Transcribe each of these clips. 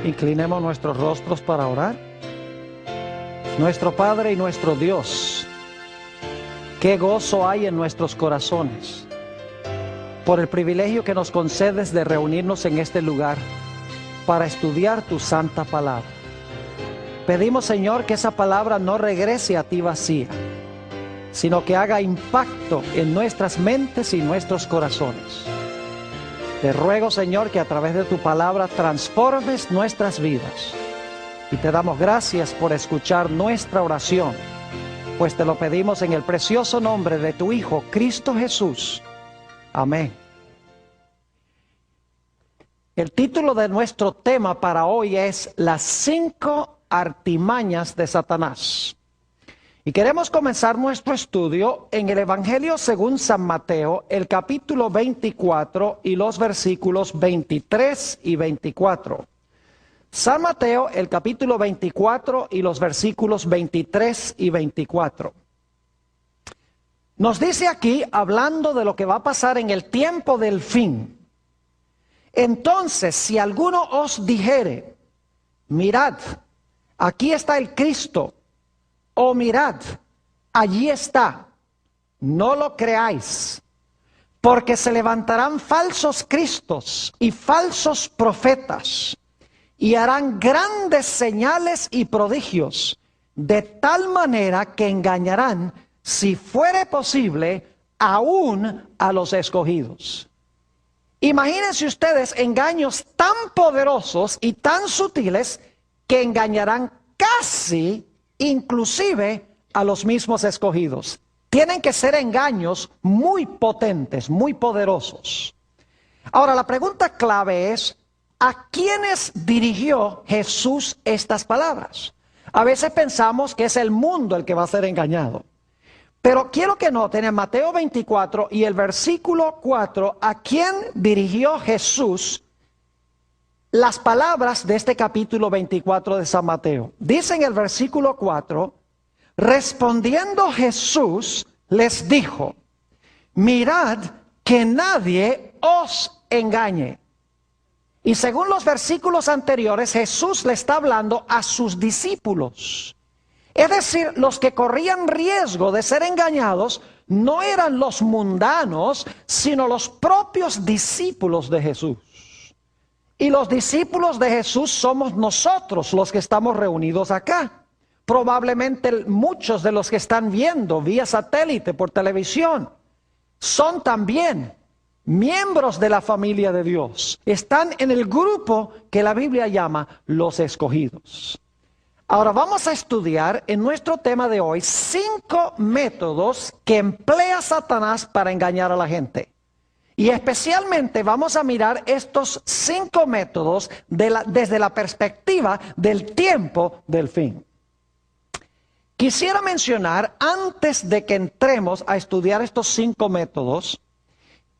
Inclinemos nuestros rostros para orar. Nuestro Padre y nuestro Dios, qué gozo hay en nuestros corazones por el privilegio que nos concedes de reunirnos en este lugar para estudiar tu santa palabra. Pedimos, Señor, que esa palabra no regrese a ti vacía, sino que haga impacto en nuestras mentes y nuestros corazones. Te ruego, Señor, que a través de tu palabra transformes nuestras vidas. Y te damos gracias por escuchar nuestra oración, pues te lo pedimos en el precioso nombre de tu Hijo, Cristo Jesús. Amén. El título de nuestro tema para hoy es Las 5 artimañas de Satanás. Y queremos comenzar nuestro estudio en el Evangelio según San Mateo, el capítulo 24 y los versículos 23 y 24. San Mateo, el capítulo 24 y los versículos 23 y 24. Nos dice aquí, hablando de lo que va a pasar en el tiempo del fin: entonces, si alguno os dijere, mirad, aquí está el Cristo, o mirad, allí está, no lo creáis, porque se levantarán falsos cristos y falsos profetas, y harán grandes señales y prodigios, de tal manera que engañarán, si fuere posible, aún a los escogidos. Imagínense ustedes engaños tan poderosos y tan sutiles que engañarán casi, inclusive, a los mismos escogidos. Tienen que ser engaños muy potentes, muy poderosos. Ahora, la pregunta clave es: ¿a quiénes dirigió Jesús estas palabras? A veces pensamos que es el mundo el que va a ser engañado. Pero quiero que noten en Mateo 24 y el versículo 4, ¿a quién dirigió Jesús las palabras de este capítulo 24 de San Mateo? Dice en el versículo 4, respondiendo Jesús les dijo, mirad que nadie os engañe. Y según los versículos anteriores, Jesús le está hablando a sus discípulos. Es decir, los que corrían riesgo de ser engañados no eran los mundanos, sino los propios discípulos de Jesús. Y los discípulos de Jesús somos nosotros los que estamos reunidos acá. Probablemente muchos de los que están viendo vía satélite por televisión son también miembros de la familia de Dios. Están en el grupo que la Biblia llama los escogidos. Ahora vamos a estudiar en nuestro tema de hoy 5 métodos que emplea Satanás para engañar a la gente. Y especialmente vamos a mirar estos 5 métodos desde la perspectiva del tiempo del fin. Quisiera mencionar, antes de que entremos a estudiar estos 5 métodos,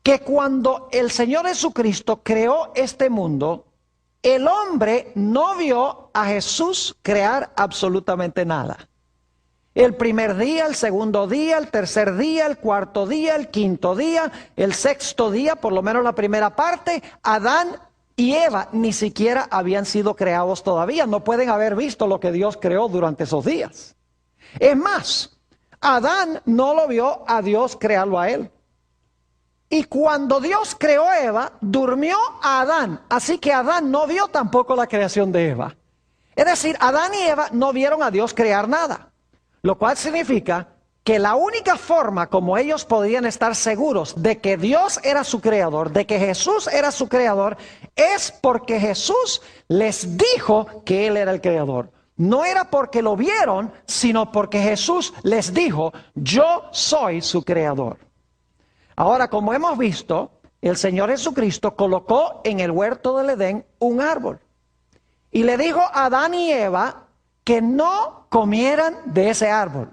que cuando el Señor Jesucristo creó este mundo, el hombre no vio a Jesús crear absolutamente nada. El primer día, el segundo día, el tercer día, el cuarto día, el quinto día, el sexto día, por lo menos la primera parte, Adán y Eva ni siquiera habían sido creados todavía. No pueden haber visto lo que Dios creó durante esos días. Es más, Adán no lo vio a Dios crearlo a él. Y cuando Dios creó a Eva, durmió a Adán. Así que Adán no vio tampoco la creación de Eva. Es decir, Adán y Eva no vieron a Dios crear nada. Lo cual significa que la única forma como ellos podían estar seguros de que Dios era su creador, de que Jesús era su creador, es porque Jesús les dijo que Él era el creador. No era porque lo vieron, sino porque Jesús les dijo, yo soy su creador. Ahora, como hemos visto, el Señor Jesucristo colocó en el huerto del Edén un árbol. Y le dijo a Adán y Eva que no comieran de ese árbol.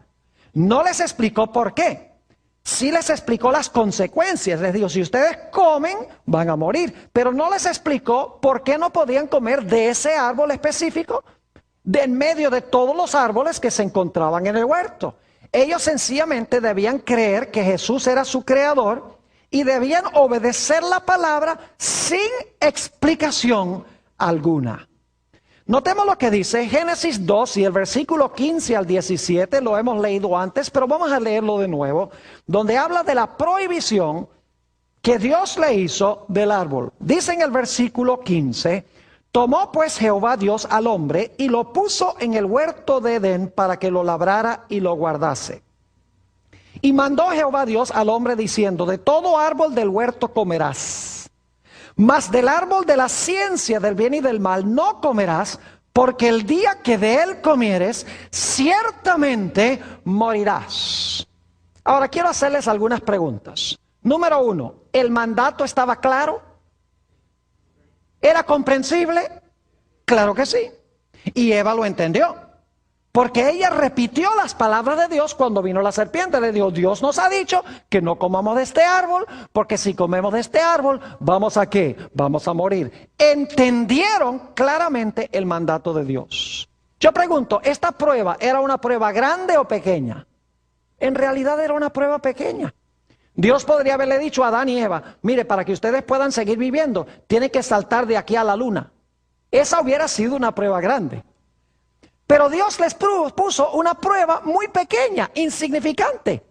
No les explicó por qué. Sí les explicó las consecuencias. Les dijo, si ustedes comen, van a morir. Pero no les explicó por qué no podían comer de ese árbol específico, de en medio de todos los árboles que se encontraban en el huerto. Ellos sencillamente debían creer que Jesús era su creador y debían obedecer la palabra sin explicación alguna. Notemos lo que dice Génesis 2 y el versículo 15 al 17, lo hemos leído antes, pero vamos a leerlo de nuevo, donde habla de la prohibición que Dios le hizo del árbol. Dice en el versículo 15, tomó pues Jehová Dios al hombre y lo puso en el huerto de Edén para que lo labrara y lo guardase. Y mandó Jehová Dios al hombre diciendo, de todo árbol del huerto comerás, mas del árbol de la ciencia del bien y del mal no comerás, porque el día que de él comieres, ciertamente morirás. Ahora quiero hacerles algunas preguntas. Número 1, ¿el mandato estaba claro? ¿Era comprensible? Claro que sí. Y Eva lo entendió. Porque ella repitió las palabras de Dios cuando vino la serpiente. Le dijo, Dios nos ha dicho que no comamos de este árbol, porque si comemos de este árbol, ¿vamos a qué? Vamos a morir. Entendieron claramente el mandato de Dios. Yo pregunto, ¿esta prueba era una prueba grande o pequeña? En realidad era una prueba pequeña. Dios podría haberle dicho a Adán y Eva, mire, para que ustedes puedan seguir viviendo, tienen que saltar de aquí a la luna. Esa hubiera sido una prueba grande. Pero Dios les puso una prueba muy pequeña, insignificante.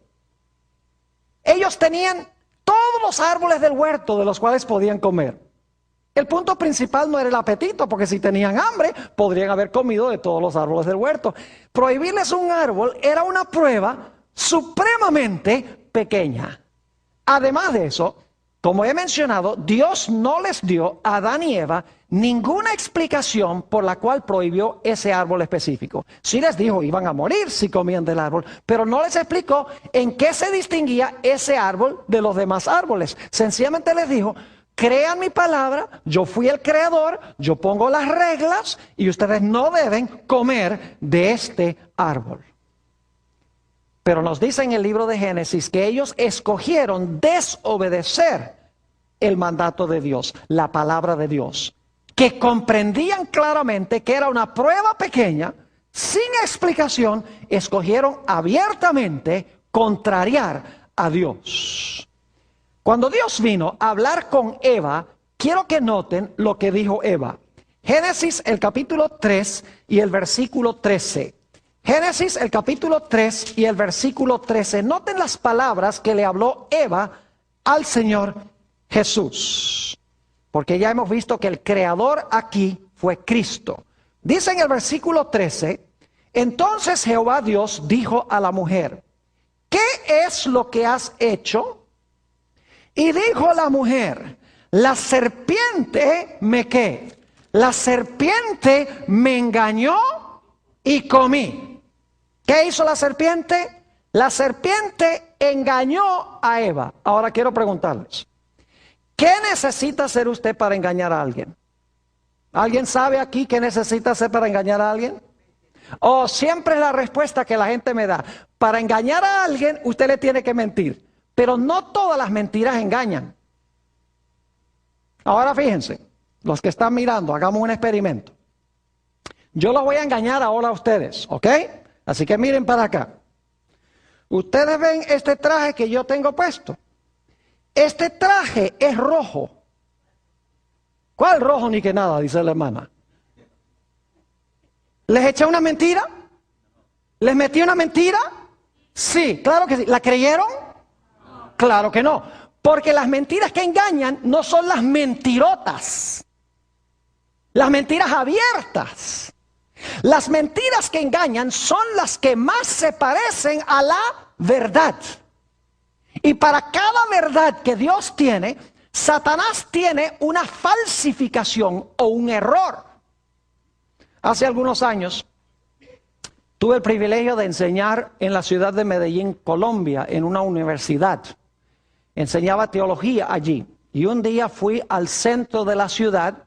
Ellos tenían todos los árboles del huerto de los cuales podían comer. El punto principal no era el apetito, porque si tenían hambre, podrían haber comido de todos los árboles del huerto. Prohibirles un árbol era una prueba supremamente pequeña. Además de eso, como he mencionado, Dios no les dio a Adán y Eva ninguna explicación por la cual prohibió ese árbol específico. Sí les dijo, iban a morir si comían del árbol, pero no les explicó en qué se distinguía ese árbol de los demás árboles. Sencillamente les dijo, crean mi palabra, yo fui el creador, yo pongo las reglas y ustedes no deben comer de este árbol. Pero nos dice en el libro de Génesis que ellos escogieron desobedecer el mandato de Dios, la palabra de Dios, que comprendían claramente que era una prueba pequeña, sin explicación, escogieron abiertamente contrariar a Dios. Cuando Dios vino a hablar con Eva, quiero que noten lo que dijo Eva. Génesis el capítulo 3 y el versículo 13. Génesis el capítulo 3 y el versículo 13. Noten las palabras que le habló Eva al Señor Jesús. Porque ya hemos visto que el creador aquí fue Cristo. Dice en el versículo 13, entonces Jehová Dios dijo a la mujer, ¿qué es lo que has hecho? Y dijo la mujer, la serpiente me ¿qué? La serpiente me engañó y comí. ¿Qué hizo la serpiente? La serpiente engañó a Eva. Ahora quiero preguntarles, ¿qué necesita hacer usted para engañar a alguien? ¿Alguien sabe aquí qué necesita hacer para engañar a alguien? O siempre es la respuesta que la gente me da. Para engañar a alguien usted le tiene que mentir. Pero no todas las mentiras engañan. Ahora fíjense, los que están mirando, hagamos un experimento. Yo los voy a engañar ahora a ustedes, ¿ok? Así que miren para acá. Ustedes ven este traje que yo tengo puesto. Este traje es rojo. ¿Cuál rojo ni que nada? Dice la hermana. ¿Les eché una mentira? ¿Les metí una mentira? Sí, claro que sí. ¿La creyeron? Claro que no. Porque las mentiras que engañan no son las mentirotas. Las mentiras abiertas. Las mentiras que engañan son las que más se parecen a la verdad. Y para cada verdad que Dios tiene, Satanás tiene una falsificación o un error. Hace algunos años tuve el privilegio de enseñar en la ciudad de Medellín, Colombia, en una universidad. Enseñaba teología allí. Y un día fui al centro de la ciudad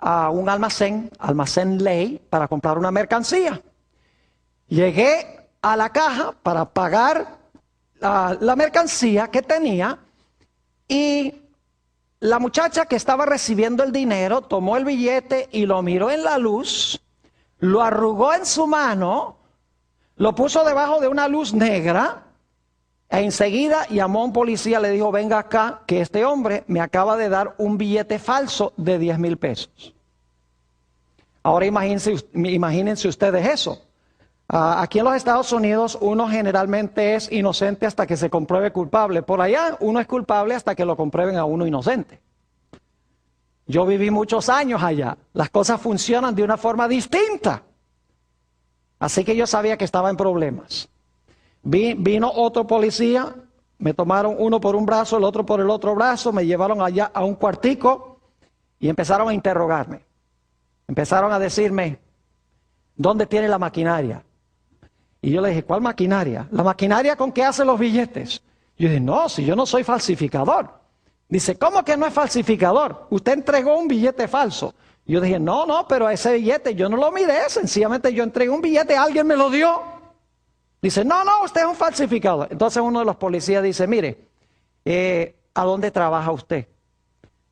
a un almacén Ley, para comprar una mercancía. Llegué a la caja para pagar la mercancía que tenía y la muchacha que estaba recibiendo el dinero tomó el billete y lo miró en la luz, lo arrugó en su mano, lo puso debajo de una luz negra e enseguida llamó a un policía, le dijo, venga acá, que este hombre me acaba de dar un billete falso de 10,000 pesos. Ahora imagínense ustedes eso. Aquí en los Estados Unidos uno generalmente es inocente hasta que se compruebe culpable. Por allá uno es culpable hasta que lo comprueben a uno inocente. Yo viví muchos años allá. Las cosas funcionan de una forma distinta. Así que yo sabía que estaba en problemas. Vino otro policía, me tomaron uno por un brazo, el otro por el otro brazo, me llevaron allá a un cuartico y empezaron a interrogarme. Empezaron a decirme, ¿dónde tiene la maquinaria? Y yo le dije, ¿cuál maquinaria? ¿La maquinaria con que hacen los billetes? Yo dije, no, si yo no soy falsificador. Dice, ¿cómo que no es falsificador? Usted entregó un billete falso. Yo dije, no, pero ese billete yo no lo miré, sencillamente yo entregué un billete, alguien me lo dio. Dice, no, usted es un falsificador. Entonces uno de los policías dice, mire, ¿a dónde trabaja usted?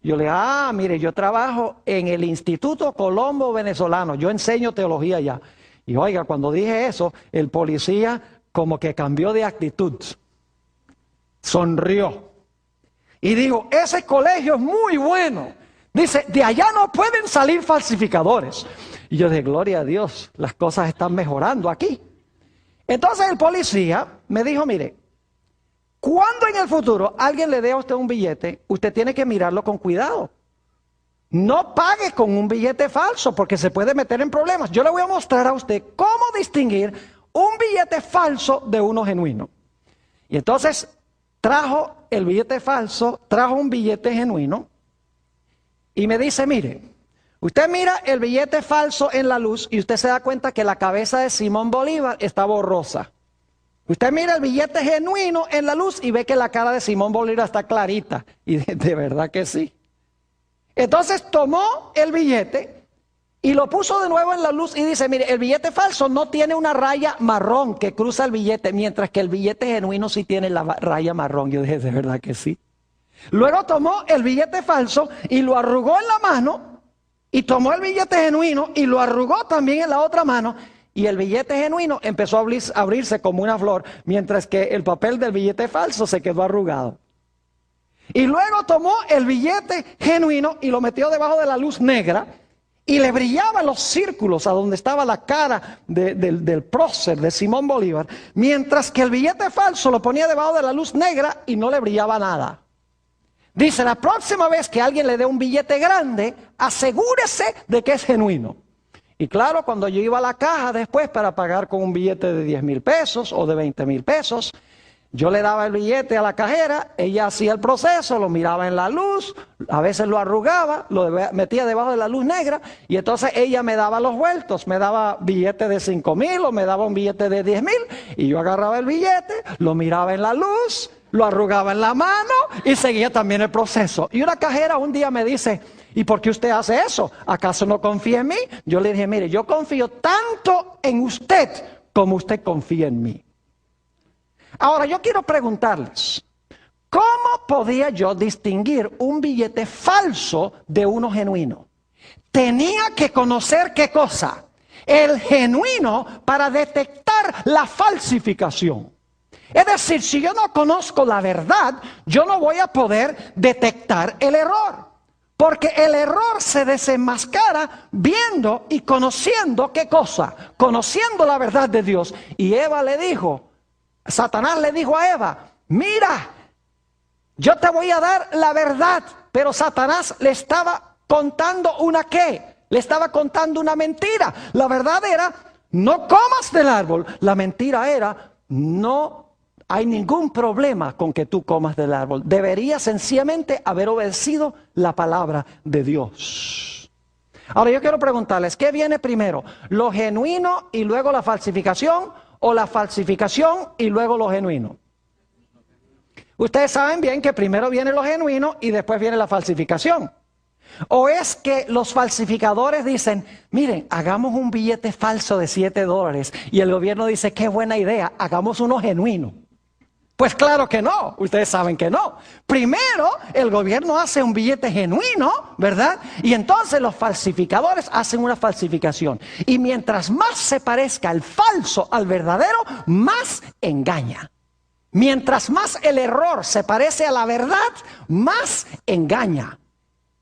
Yo le digo, mire, yo trabajo en el Instituto Colombo Venezolano, yo enseño teología allá. Y oiga, cuando dije eso, el policía como que cambió de actitud, sonrió. Y dijo, ese colegio es muy bueno. Dice, de allá no pueden salir falsificadores. Y yo dije, gloria a Dios, las cosas están mejorando aquí. Entonces el policía me dijo, mire, cuando en el futuro alguien le dé a usted un billete, usted tiene que mirarlo con cuidado. No pague con un billete falso porque se puede meter en problemas. Yo le voy a mostrar a usted cómo distinguir un billete falso de uno genuino. Y entonces trajo el billete falso, trajo un billete genuino y me dice, mire, usted mira el billete falso en la luz y usted se da cuenta que la cabeza de Simón Bolívar está borrosa. Usted mira el billete genuino en la luz y ve que la cara de Simón Bolívar está clarita. Y de verdad que sí. Entonces tomó el billete y lo puso de nuevo en la luz y dice, mire, el billete falso no tiene una raya marrón que cruza el billete, mientras que el billete genuino sí tiene la raya marrón. Yo dije, de verdad que sí. Luego tomó el billete falso y lo arrugó en la mano y tomó el billete genuino y lo arrugó también en la otra mano. Y el billete genuino empezó a abrirse como una flor, mientras que el papel del billete falso se quedó arrugado. Y luego tomó el billete genuino y lo metió debajo de la luz negra y le brillaban los círculos a donde estaba la cara del prócer de Simón Bolívar, mientras que el billete falso lo ponía debajo de la luz negra y no le brillaba nada. Dice, la próxima vez que alguien le dé un billete grande, asegúrese de que es genuino. Y claro, cuando yo iba a la caja después para pagar con un billete de 10,000 pesos o de 20,000 pesos, yo le daba el billete a la cajera, ella hacía el proceso, lo miraba en la luz, a veces lo arrugaba, lo metía debajo de la luz negra y entonces ella me daba los vueltos, me daba billete de 5,000 o me daba un billete de 10,000 y yo agarraba el billete, lo miraba en la luz, lo arrugaba en la mano y seguía también el proceso. Y una cajera un día me dice, ¿y por qué usted hace eso? ¿Acaso no confía en mí? Yo le dije, mire, yo confío tanto en usted como usted confía en mí. Ahora yo quiero preguntarles, ¿cómo podía yo distinguir un billete falso de uno genuino? Tenía que conocer ¿qué cosa? El genuino para detectar la falsificación. Es decir, si yo no conozco la verdad, yo no voy a poder detectar el error. Porque el error se desenmascara viendo y conociendo ¿qué cosa? Conociendo la verdad de Dios. Y Eva le dijo, Satanás le dijo a Eva, mira, yo te voy a dar la verdad. Pero Satanás le estaba contando una ¿qué? Le estaba contando una mentira. La verdad era, no comas del árbol. La mentira era, no hay ningún problema con que tú comas del árbol. Deberías sencillamente haber obedecido la palabra de Dios. Ahora yo quiero preguntarles, ¿qué viene primero? ¿Lo genuino y luego la falsificación? ¿O la falsificación y luego lo genuino? Ustedes saben bien que primero viene lo genuino y después viene la falsificación. ¿O es que los falsificadores dicen, miren, hagamos un billete falso de $7 y el gobierno dice, qué buena idea, hagamos uno genuino? Pues claro que no, ustedes saben que no. Primero el gobierno hace un billete genuino, ¿verdad? Y entonces los falsificadores hacen una falsificación. Y mientras más se parezca el falso al verdadero, más engaña. Mientras más el error se parece a la verdad, más engaña.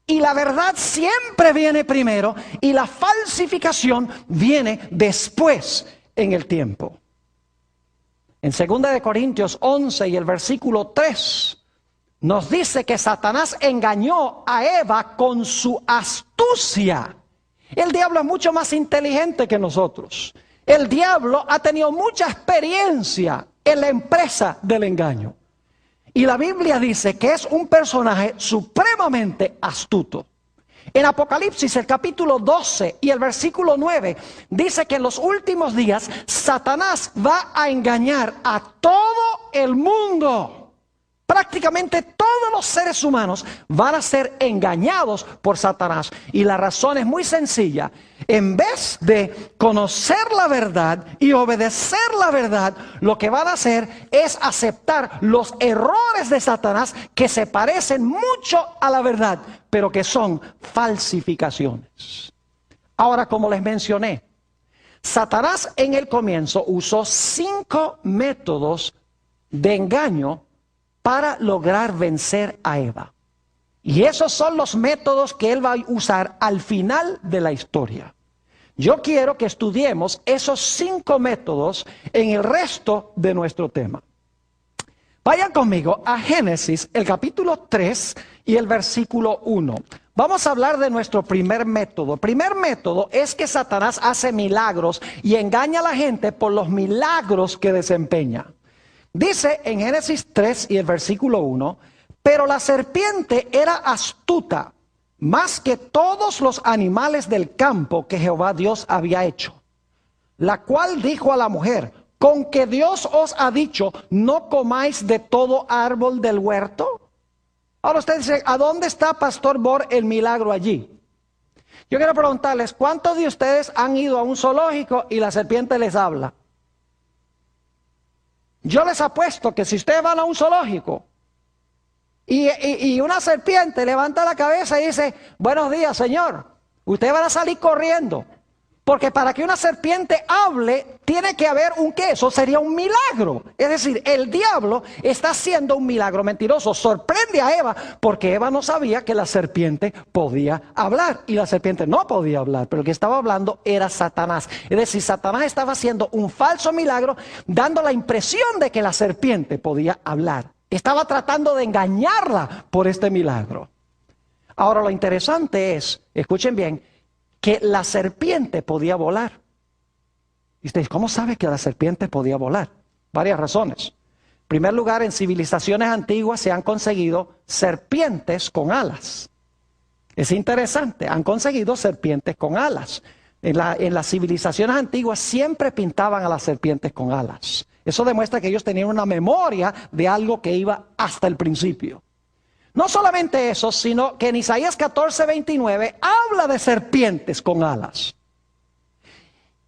Y la verdad siempre viene primero y la falsificación viene después en el tiempo. En 2 de Corintios 11 y el versículo 3 nos dice que Satanás engañó a Eva con su astucia. El diablo es mucho más inteligente que nosotros. El diablo ha tenido mucha experiencia en la empresa del engaño. Y la Biblia dice que es un personaje supremamente astuto. En Apocalipsis, el capítulo 12 y el versículo 9, dice que en los últimos días Satanás va a engañar a todo el mundo. Prácticamente todos los seres humanos van a ser engañados por Satanás. Y la razón es muy sencilla. En vez de conocer la verdad y obedecer la verdad, lo que van a hacer es aceptar los errores de Satanás que se parecen mucho a la verdad, pero que son falsificaciones. Ahora, como les mencioné, Satanás en el comienzo usó 5 métodos de engaño para lograr vencer a Eva. Y esos son los métodos que él va a usar al final de la historia. Yo quiero que estudiemos esos 5 métodos en el resto de nuestro tema. Vayan conmigo a Génesis, el capítulo 3 y el versículo 1. Vamos a hablar de nuestro primer método. El primer método es que Satanás hace milagros y engaña a la gente por los milagros que desempeña. Dice en Génesis 3 y el versículo 1, pero la serpiente era astuta más que todos los animales del campo que Jehová Dios había hecho, la cual dijo a la mujer, ¿con que Dios os ha dicho, no comáis de todo árbol del huerto? Ahora usted dice, ¿a dónde está, Pastor Bor, el milagro allí? Yo quiero preguntarles, ¿cuántos de ustedes han ido a un zoológico y la serpiente les habla? Yo les apuesto que si ustedes van a un zoológico y una serpiente levanta la cabeza y dice, buenos días, señor, ustedes van a salir corriendo. Porque para que una serpiente hable, tiene que haber un qué, eso sería un milagro. Es decir, el diablo está haciendo un milagro mentiroso. Sorprende a Eva porque Eva no sabía que la serpiente podía hablar. Y la serpiente no podía hablar, pero el que estaba hablando era Satanás. Es decir, Satanás estaba haciendo un falso milagro, dando la impresión de que la serpiente podía hablar. Estaba tratando de engañarla por este milagro. Ahora lo interesante es, escuchen bien, que la serpiente podía volar. Y ustedes, ¿cómo sabe que la serpiente podía volar? Varias razones. En primer lugar, en civilizaciones antiguas se han conseguido serpientes con alas. Es interesante, han conseguido serpientes con alas. En las civilizaciones antiguas siempre pintaban a las serpientes con alas. Eso demuestra que ellos tenían una memoria de algo que iba hasta el principio. No solamente eso, sino que en Isaías 14:29 habla de serpientes con alas.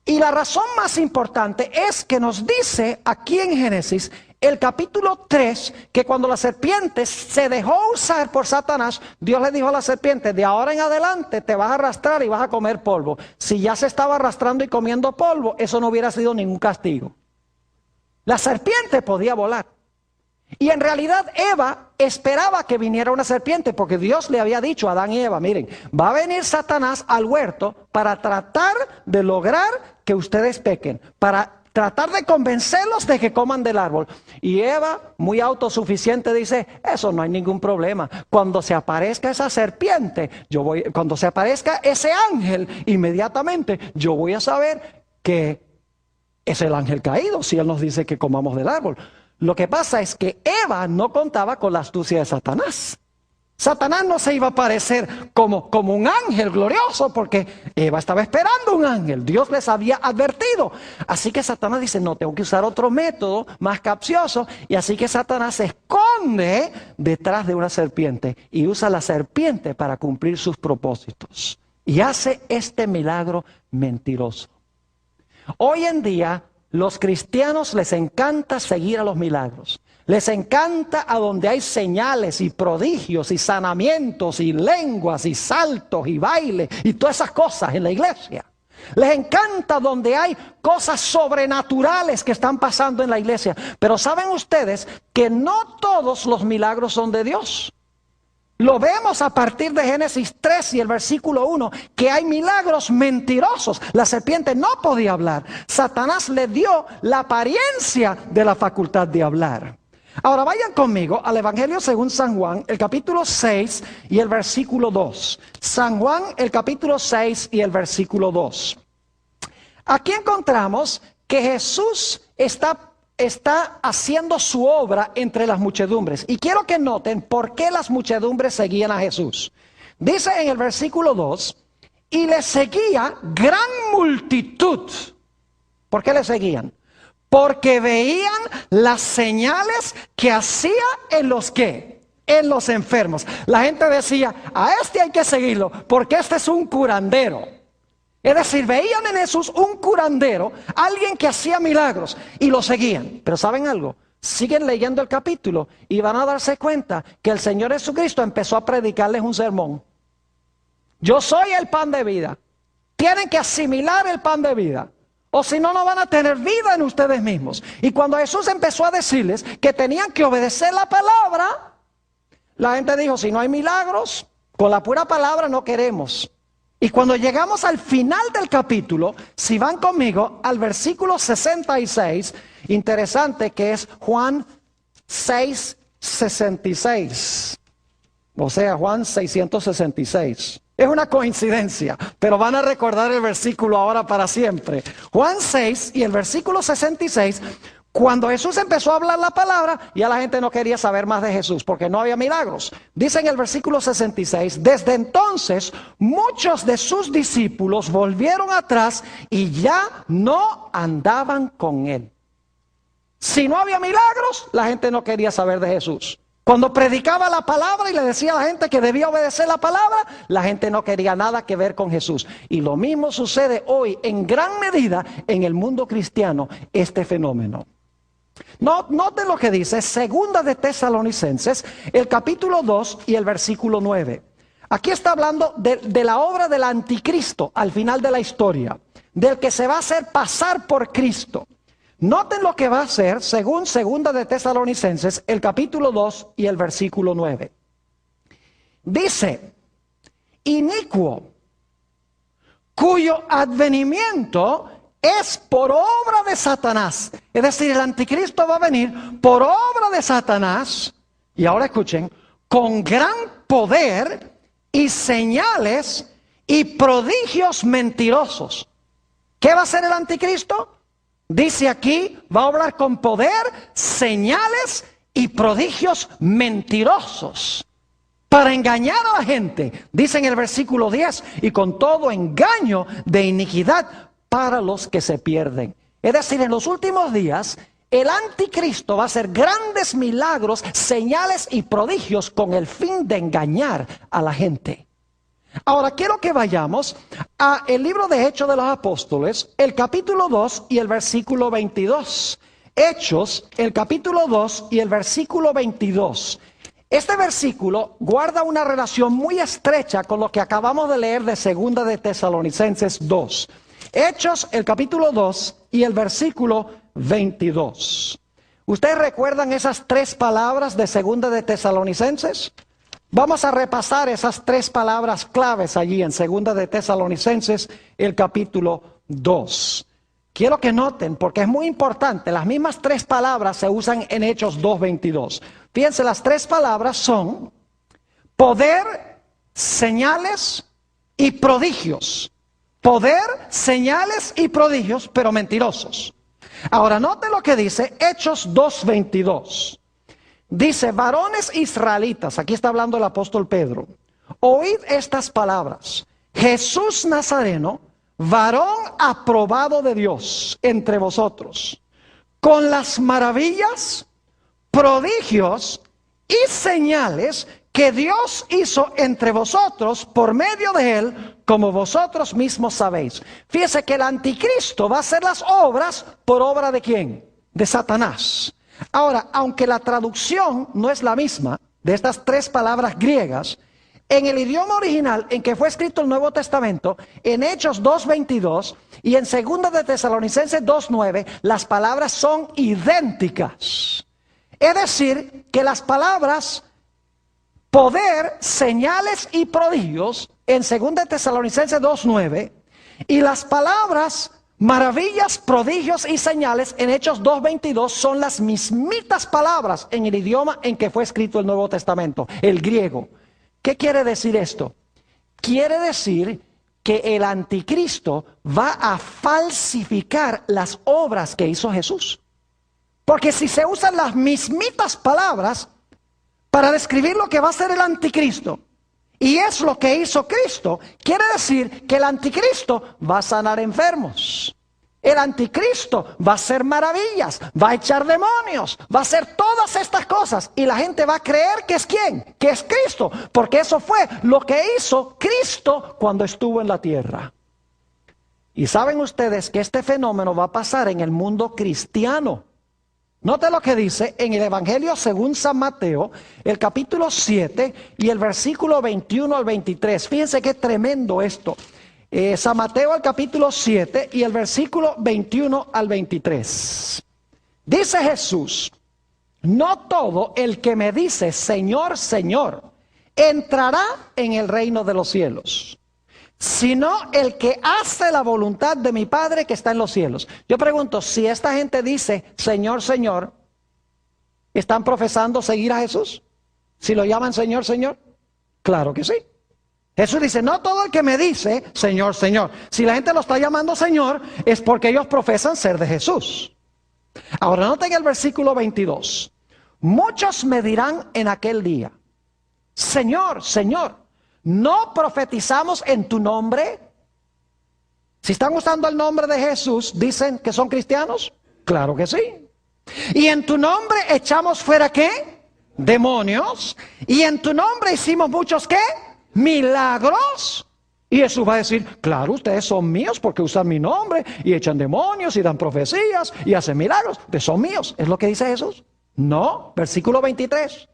Y la razón más importante es que nos dice aquí en Génesis, el capítulo 3, que cuando la serpiente se dejó usar por Satanás, Dios le dijo a la serpiente, de ahora en adelante te vas a arrastrar y vas a comer polvo. Si ya se estaba arrastrando y comiendo polvo, eso no hubiera sido ningún castigo. La serpiente podía volar. Y en realidad Eva esperaba que viniera una serpiente, porque Dios le había dicho a Adán y Eva, miren, va a venir Satanás al huerto para tratar de lograr que ustedes pequen, para tratar de convencerlos de que coman del árbol. Y Eva, muy autosuficiente, dice, eso no hay ningún problema. Cuando se aparezca esa serpiente, cuando se aparezca ese ángel, inmediatamente yo voy a saber que es el ángel caído, si él nos dice que comamos del árbol. Lo que pasa es que Eva no contaba con la astucia de Satanás. Satanás no se iba a aparecer como un ángel glorioso, porque Eva estaba esperando un ángel. Dios les había advertido. Así que Satanás dice, no, tengo que usar otro método más capcioso. Y así que Satanás se esconde detrás de una serpiente y usa la serpiente para cumplir sus propósitos. Y hace este milagro mentiroso. Hoy en día, los cristianos les encanta seguir a los milagros. Les encanta a donde hay señales y prodigios y sanamientos y lenguas y saltos y bailes y todas esas cosas en la iglesia. Les encanta donde hay cosas sobrenaturales que están pasando en la iglesia. Pero ¿saben ustedes que no todos los milagros son de Dios? Lo vemos a partir de Génesis 3 y el versículo 1, que hay milagros mentirosos. La serpiente no podía hablar. Satanás le dio la apariencia de la facultad de hablar. Ahora vayan conmigo al Evangelio según San Juan, el capítulo 6 y el versículo 2. San Juan, el capítulo 6 y el versículo 2. Aquí encontramos que Jesús está haciendo su obra entre las muchedumbres. Y quiero que noten por qué las muchedumbres seguían a Jesús. Dice en el versículo 2, y le seguía gran multitud. ¿Por qué le seguían? Porque veían las señales que hacía en los ¿qué? En los enfermos. La gente decía, a este hay que seguirlo, porque este es un curandero. Es decir, veían en Jesús un curandero, alguien que hacía milagros, y lo seguían. Pero ¿saben algo? Siguen leyendo el capítulo y van a darse cuenta que el Señor Jesucristo empezó a predicarles un sermón. Yo soy el pan de vida. Tienen que asimilar el pan de vida, o si no, no van a tener vida en ustedes mismos. Y cuando Jesús empezó a decirles que tenían que obedecer la palabra, la gente dijo, si no hay milagros, con la pura palabra no queremos. Y cuando llegamos al final del capítulo, si van conmigo al versículo 66, interesante que es Juan 6:66, o sea, Juan 666. Es una coincidencia, pero van a recordar el versículo ahora para siempre. Juan 6 y el versículo 66, cuando Jesús empezó a hablar la palabra, ya la gente no quería saber más de Jesús, porque no había milagros. Dice en el versículo 66, desde entonces muchos de sus discípulos volvieron atrás y ya no andaban con él. Si no había milagros, la gente no quería saber de Jesús. Cuando predicaba la palabra y le decía a la gente que debía obedecer la palabra, la gente no quería nada que ver con Jesús. Y lo mismo sucede hoy en gran medida en el mundo cristiano, este fenómeno. Noten lo que dice Segunda de Tesalonicenses, el capítulo 2 y el versículo 9. Aquí está hablando de la obra del anticristo al final de la historia, del que se va a hacer pasar por Cristo. Noten lo que va a hacer según Segunda de Tesalonicenses, el capítulo 2 y el versículo 9. Dice, inicuo, cuyo advenimiento es por obra de Satanás. Es decir, el anticristo va a venir por obra de Satanás. Y ahora escuchen, con gran poder y señales y prodigios mentirosos. ¿Qué va a hacer el anticristo? Dice aquí, va a obrar con poder, señales y prodigios mentirosos para engañar a la gente. Dice en el versículo 10, y con todo engaño de iniquidad para los que se pierden. Es decir, en los últimos días, el anticristo va a hacer grandes milagros, señales y prodigios con el fin de engañar a la gente. Ahora quiero que vayamos a el libro de Hechos de los Apóstoles, el capítulo 2 y el versículo 22. Hechos, el capítulo 2 y el versículo 22. Este versículo guarda una relación muy estrecha con lo que acabamos de leer de Segunda de Tesalonicenses 2. Hechos, el capítulo 2 y el versículo 22. ¿Ustedes recuerdan esas tres palabras de Segunda de Tesalonicenses? Vamos a repasar esas tres palabras claves allí en Segunda de Tesalonicenses, el capítulo 2. Quiero que noten, porque es muy importante, las mismas tres palabras se usan en Hechos 2:22. Fíjense, las tres palabras son poder, señales y prodigios. Poder, señales y prodigios, pero mentirosos. Ahora noten lo que dice Hechos 2:22. Dice, varones israelitas, aquí está hablando el apóstol Pedro, oíd estas palabras. Jesús Nazareno, varón aprobado de Dios entre vosotros, con las maravillas, prodigios y señales que Dios hizo entre vosotros por medio de él, como vosotros mismos sabéis. Fíjese que el anticristo va a hacer las obras por obra de ¿quién? De Satanás. Ahora, aunque la traducción no es la misma de estas tres palabras griegas, en el idioma original en que fue escrito el Nuevo Testamento, en Hechos 2:22 y en Segunda de Tesalonicenses 2:9, las palabras son idénticas. Es decir, que las palabras poder, señales y prodigios en 2 Tesalonicenses 2:9, y las palabras maravillas, prodigios y señales en Hechos 2:22 son las mismitas palabras en el idioma en que fue escrito el Nuevo Testamento, el griego. ¿Qué quiere decir esto? Quiere decir que el anticristo va a falsificar las obras que hizo Jesús. Porque si se usan las mismitas palabras para describir lo que va a ser el anticristo, y es lo que hizo Cristo, quiere decir que el anticristo va a sanar enfermos. El anticristo va a hacer maravillas, va a echar demonios, va a hacer todas estas cosas. Y la gente va a creer que es ¿quién? Que es Cristo. Porque eso fue lo que hizo Cristo cuando estuvo en la tierra. Y saben ustedes que este fenómeno va a pasar en el mundo cristiano. Note lo que dice en el Evangelio según San Mateo, el capítulo 7 y el versículo 21 al 23. Fíjense qué tremendo esto. San Mateo, el capítulo 7 y el versículo 21 al 23. Dice Jesús: no todo el que me dice Señor, Señor, entrará en el reino de los cielos, sino el que hace la voluntad de mi Padre que está en los cielos. Yo pregunto, si esta gente dice Señor, Señor, ¿están profesando seguir a Jesús? ¿Si lo llaman Señor, Señor? Claro que sí. Jesús dice, no todo el que me dice Señor, Señor. Si la gente lo está llamando Señor, es porque ellos profesan ser de Jesús. Ahora noten el versículo 22. Muchos me dirán en aquel día, Señor, Señor, ¿no profetizamos en tu nombre? Si están usando el nombre de Jesús, ¿dicen que son cristianos? Claro que sí. ¿Y en tu nombre echamos fuera qué? Demonios. ¿Y en tu nombre hicimos muchos qué? Milagros. Y Jesús va a decir, claro, ustedes son míos porque usan mi nombre y echan demonios y dan profecías y hacen milagros. Ustedes son míos. ¿Es lo que dice Jesús? No, versículo 23.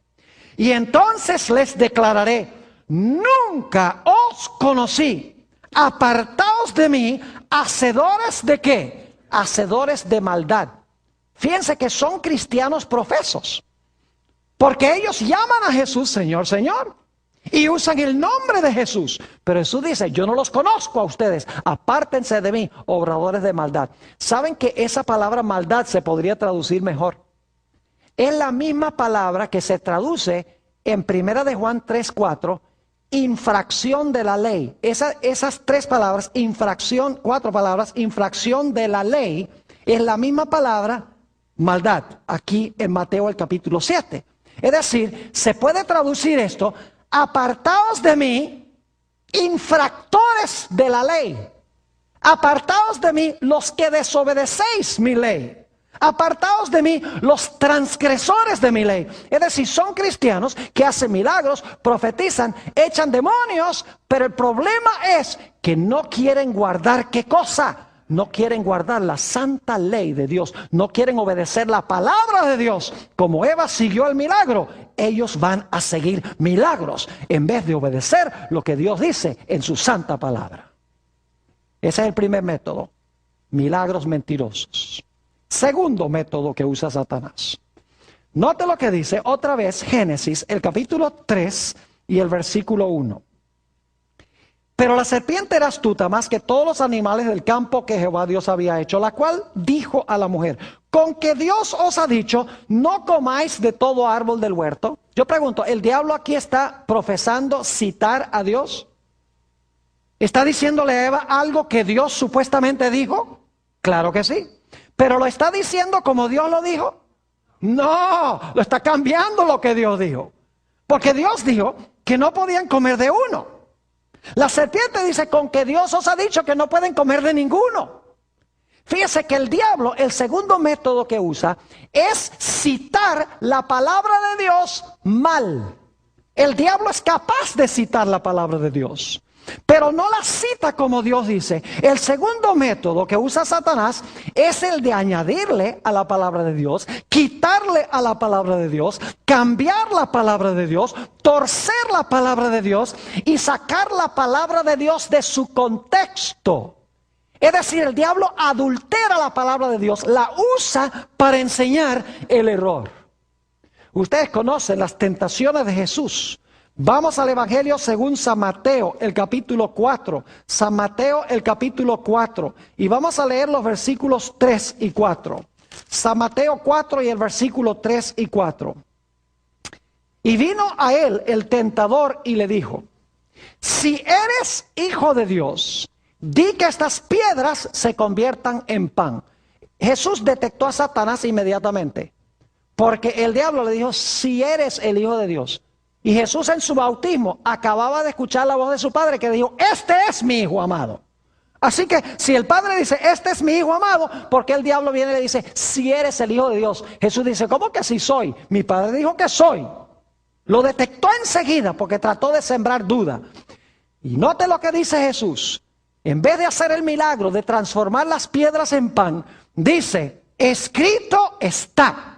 Y entonces les declararé, nunca os conocí. Apartaos de mí, hacedores de qué? Hacedores de maldad. Fíjense que son cristianos profesos, porque ellos llaman a Jesús Señor, Señor, y usan el nombre de Jesús. Pero Jesús dice, yo no los conozco a ustedes, apártense de mí, obradores de maldad. ¿Saben que esa palabra maldad se podría traducir mejor? Es la misma palabra que se traduce en 1 de Juan 3:4, infracción de la ley. Esas tres palabras, infracción, cuatro palabras, infracción de la ley, es la misma palabra maldad, aquí en Mateo el capítulo 7. Es decir, se puede traducir esto, apartaos de mí, infractores de la ley. Apartaos de mí los que desobedecéis mi ley. Apartaos de mí los transgresores de mi ley. Es decir, son cristianos que hacen milagros, profetizan, echan demonios, pero el problema es que no quieren guardar ¿qué cosa? No quieren guardar la santa ley de Dios. No quieren obedecer la palabra de Dios. Como Eva siguió el milagro, ellos van a seguir milagros en vez de obedecer lo que Dios dice en su santa palabra. Ese es el primer método, milagros mentirosos. Segundo método que usa Satanás. Note lo que dice otra vez Génesis, el capítulo 3 y el versículo 1. Pero la serpiente era astuta más que todos los animales del campo que Jehová Dios había hecho, la cual dijo a la mujer, ¿con que Dios os ha dicho, no comáis de todo árbol del huerto? Yo pregunto, ¿el diablo aquí está profesando citar a Dios? ¿Está diciéndole a Eva algo que Dios supuestamente dijo? Claro que sí. ¿Pero lo está diciendo como Dios lo dijo? No, lo está cambiando lo que Dios dijo. Porque Dios dijo que no podían comer de uno. La serpiente dice, con que Dios os ha dicho que no pueden comer de ninguno. Fíjese que el diablo, el segundo método que usa, es citar la palabra de Dios mal. El diablo es capaz de citar la palabra de Dios, pero no la cita como Dios dice. El segundo método que usa Satanás es el de añadirle a la palabra de Dios, quitarle a la palabra de Dios, cambiar la palabra de Dios, torcer la palabra de Dios y sacar la palabra de Dios de su contexto. Es decir, el diablo adultera la palabra de Dios, la usa para enseñar el error. Ustedes conocen las tentaciones de Jesús Vamos al Evangelio según San Mateo, el capítulo 4. San Mateo, el capítulo 4. Y vamos a leer los versículos 3 y 4. San Mateo 4 y el versículo 3 y 4. Y vino a él el tentador y le dijo: si eres hijo de Dios, di que estas piedras se conviertan en pan. Jesús detectó a Satanás inmediatamente, porque el diablo le dijo: si eres el hijo de Dios. Y Jesús en su bautismo acababa de escuchar la voz de su padre que dijo: este es mi hijo amado. Así que si el padre dice: este es mi hijo amado, porque el diablo viene y le dice: si eres el hijo de Dios. Jesús dice: ¿cómo que si soy? Mi padre dijo que soy. Lo detectó enseguida porque trató de sembrar duda. Y note lo que dice Jesús. En vez de hacer el milagro de transformar las piedras en pan, dice: escrito está.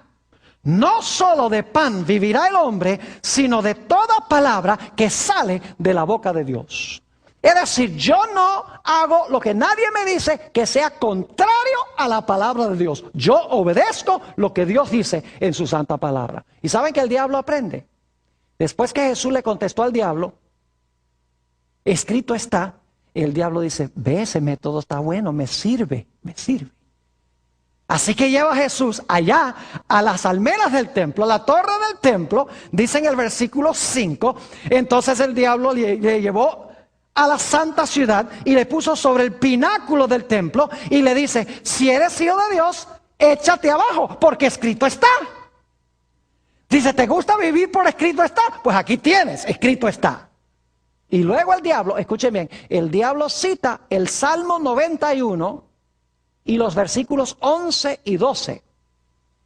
No solo de pan vivirá el hombre, sino de toda palabra que sale de la boca de Dios. Es decir, yo no hago lo que nadie me dice que sea contrario a la palabra de Dios. Yo obedezco lo que Dios dice en su santa palabra. ¿Y saben que el diablo aprende? Después que Jesús le contestó al diablo: escrito está, el diablo dice: ve, ese método está bueno, me sirve, me sirve. Así que lleva a Jesús allá a las almenas del templo, a la torre del templo, dice en el versículo 5. Entonces el diablo le llevó a la santa ciudad y le puso sobre el pináculo del templo y le dice: si eres hijo de Dios, échate abajo, porque escrito está. Dice: ¿te gusta vivir por escrito está? Pues aquí tienes, escrito está. Y luego el diablo, escuchen bien, el diablo cita el Salmo 91 y los versículos 11 y 12.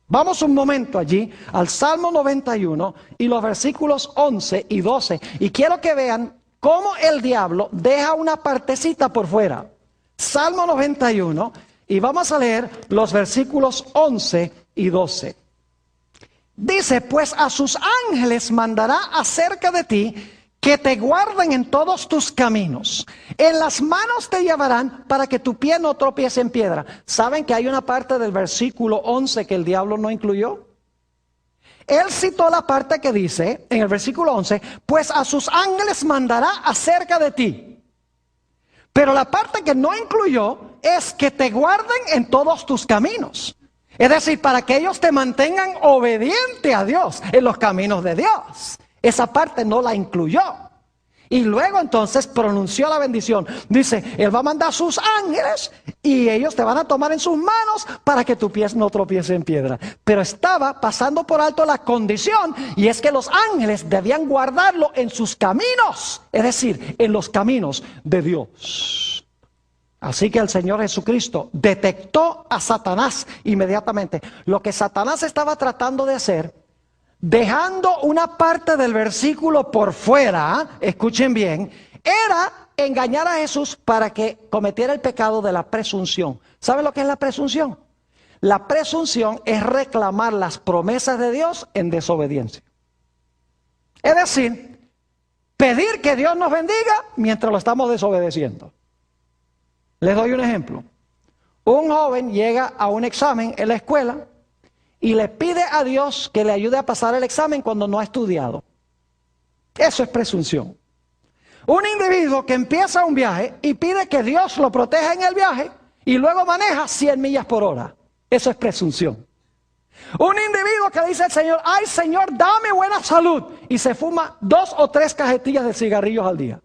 Vamos un momento allí al Salmo 91 y los versículos 11 y 12. Y quiero que vean cómo el diablo deja una partecita por fuera. Salmo 91 y vamos a leer los versículos 11 y 12. Dice: pues a sus ángeles mandará acerca de ti, que te guarden en todos tus caminos. En las manos te llevarán para que tu pie no tropiece en piedra. ¿Saben que hay una parte del versículo 11 que el diablo no incluyó? Él citó la parte que dice, en el versículo 11, pues a sus ángeles mandará acerca de ti. Pero la parte que no incluyó es que te guarden en todos tus caminos. Es decir, para que ellos te mantengan obediente a Dios en los caminos de Dios. Esa parte no la incluyó. Y luego entonces pronunció la bendición. Dice: él va a mandar sus ángeles y ellos te van a tomar en sus manos para que tu pie no tropiece en piedra. Pero estaba pasando por alto la condición, y es que los ángeles debían guardarlo en sus caminos. Es decir, en los caminos de Dios. Así que el Señor Jesucristo detectó a Satanás inmediatamente. Lo que Satanás estaba tratando de hacer, dejando una parte del versículo por fuera, escuchen bien, era engañar a Jesús para que cometiera el pecado de la presunción. ¿Saben lo que es la presunción? La presunción es reclamar las promesas de Dios en desobediencia. Es decir, pedir que Dios nos bendiga mientras lo estamos desobedeciendo. Les doy un ejemplo. Un joven llega a un examen en la escuela y le pide a Dios que le ayude a pasar el examen cuando no ha estudiado. Eso es presunción. Un individuo que empieza un viaje y pide que Dios lo proteja en el viaje y luego maneja 100 millas por hora. Eso es presunción. Un individuo que le dice al Señor: ay Señor, dame buena salud, y se fuma 2 o 3 cajetillas de cigarrillos al día.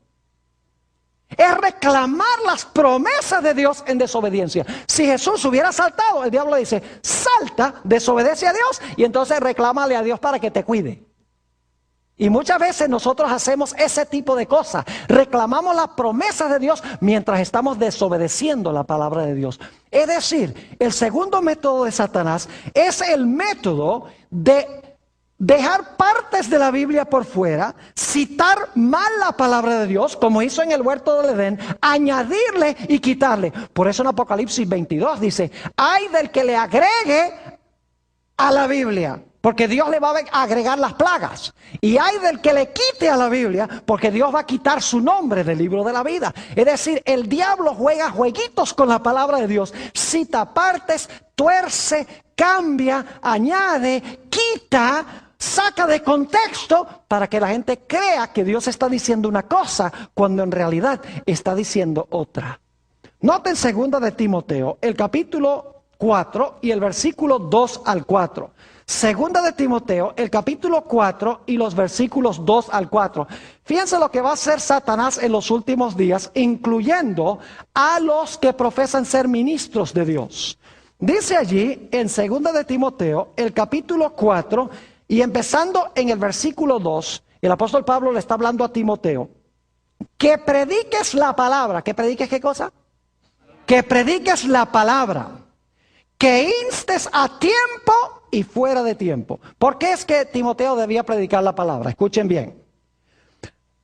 Es reclamar las promesas de Dios en desobediencia. Si Jesús hubiera saltado, el diablo dice: salta, desobedece a Dios y entonces reclámale a Dios para que te cuide. Y muchas veces nosotros hacemos ese tipo de cosas. Reclamamos las promesas de Dios mientras estamos desobedeciendo la palabra de Dios. Es decir, el segundo método de Satanás es el método de dejar partes de la Biblia por fuera, citar mal la palabra de Dios, como hizo en el huerto del Edén, añadirle y quitarle. Por eso en Apocalipsis 22 dice: ay del que le agregue a la Biblia, porque Dios le va a agregar las plagas. Y hay del que le quite a la Biblia, porque Dios va a quitar su nombre del libro de la vida. Es decir, el diablo juega jueguitos con la palabra de Dios. Cita partes, tuerce, cambia, añade, quita, saca de contexto para que la gente crea que Dios está diciendo una cosa cuando en realidad está diciendo otra. Noten 2 de Timoteo, el capítulo 4 y el versículo 2 al 4. 2 de Timoteo, el capítulo 4 y los versículos 2 al 4. Fíjense lo que va a hacer Satanás en los últimos días, incluyendo a los que profesan ser ministros de Dios. Dice allí en 2 de Timoteo, el capítulo 4 y empezando en el versículo 2, el apóstol Pablo le está hablando a Timoteo, que prediques la palabra. ¿Que prediques qué cosa? Que prediques la palabra, que instes a tiempo y fuera de tiempo. ¿Por qué es que Timoteo debía predicar la palabra? Escuchen bien.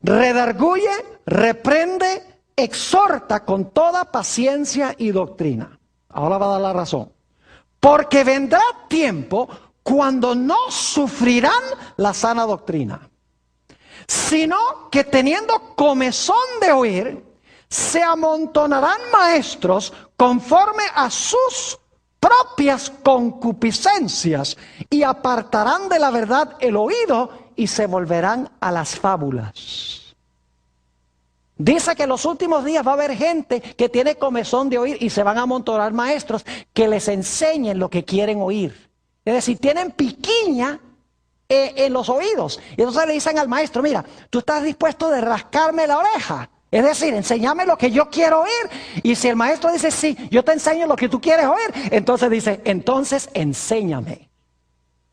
Redarguye, reprende, exhorta con toda paciencia y doctrina. Ahora va a dar la razón. Porque vendrá tiempo cuando no sufrirán la sana doctrina, sino que teniendo comezón de oír, se amontonarán maestros conforme a sus propias concupiscencias y apartarán de la verdad el oído y se volverán a las fábulas. Dice que en los últimos días va a haber gente que tiene comezón de oír y se van a amontonar maestros que les enseñen lo que quieren oír. Es decir, tienen piquiña en los oídos. Y entonces le dicen al maestro, mira, tú estás dispuesto de rascarme la oreja. Es decir, enséñame lo que yo quiero oír. Y si el maestro dice, sí, yo te enseño lo que tú quieres oír, entonces dice, entonces enséñame.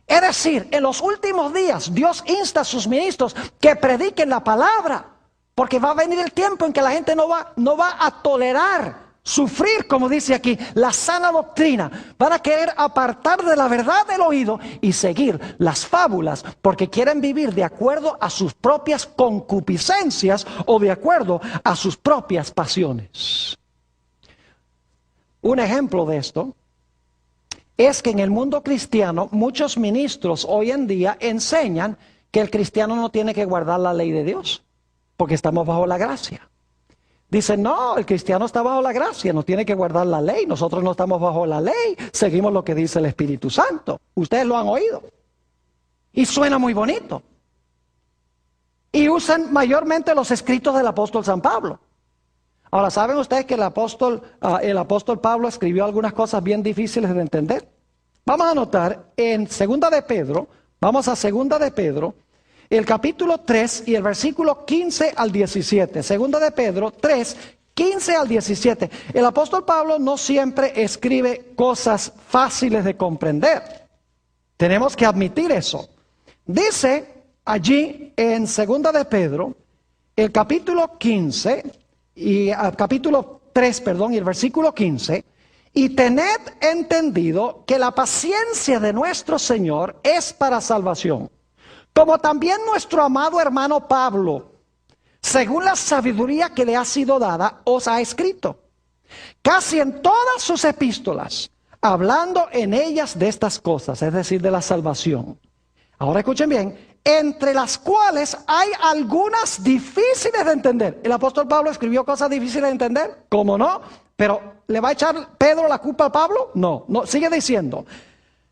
Es decir, en los últimos días Dios insta a sus ministros que prediquen la palabra, porque va a venir el tiempo en que la gente no va a tolerar sufrir, como dice aquí, la sana doctrina. Van a querer apartar de la verdad del oído y seguir las fábulas, porque quieren vivir de acuerdo a sus propias concupiscencias o de acuerdo a sus propias pasiones. Un ejemplo de esto es que en el mundo cristiano muchos ministros hoy en día enseñan que el cristiano no tiene que guardar la ley de Dios, porque estamos bajo la gracia. Dicen, no, el cristiano está bajo la gracia, no tiene que guardar la ley. Nosotros no estamos bajo la ley, seguimos lo que dice el Espíritu Santo. Ustedes lo han oído. Y suena muy bonito. Y usan mayormente los escritos del apóstol San Pablo. Ahora, ¿saben ustedes que el apóstol Pablo escribió algunas cosas bien difíciles de entender? Vamos a notar en 2 de Pedro, vamos a 2 de Pedro, el capítulo 3 y el versículo 15 al 17. 2 de Pedro 3, 15 al 17. El apóstol Pablo no siempre escribe cosas fáciles de comprender. Tenemos que admitir eso. Dice allí en 2 de Pedro, el capítulo 15, y capítulo 3, perdón, y el versículo 15, y tened entendido que la paciencia de nuestro Señor es para salvación. Como también nuestro amado hermano Pablo, según la sabiduría que le ha sido dada, os ha escrito, casi en todas sus epístolas, hablando en ellas de estas cosas, es decir, de la salvación. Ahora escuchen bien, entre las cuales hay algunas difíciles de entender. ¿El apóstol Pablo escribió cosas difíciles de entender? ¿Cómo no? Pero ¿le va a echar Pedro la culpa a Pablo? No, sigue diciendo,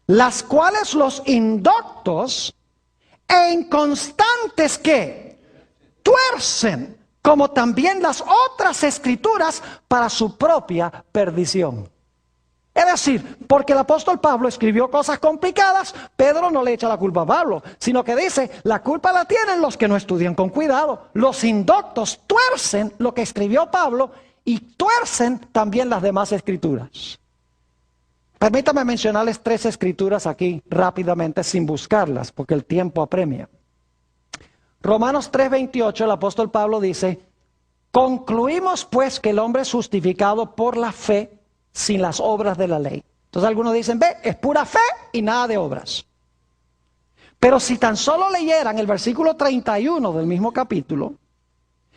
las cuales los indoctos e inconstantes que tuercen, como también las otras escrituras, para su propia perdición. Es decir, porque el apóstol Pablo escribió cosas complicadas, Pedro no le echa la culpa a Pablo, sino que dice, la culpa la tienen los que no estudian con cuidado. Los indoctos tuercen lo que escribió Pablo y tuercen también las demás escrituras. Permítame mencionarles 3 escrituras aquí rápidamente sin buscarlas, porque el tiempo apremia. Romanos 3:28, el apóstol Pablo dice, concluimos pues que el hombre es justificado por la fe sin las obras de la ley. Entonces algunos dicen, ve, es pura fe y nada de obras. Pero si tan solo leyeran el versículo 31 del mismo capítulo,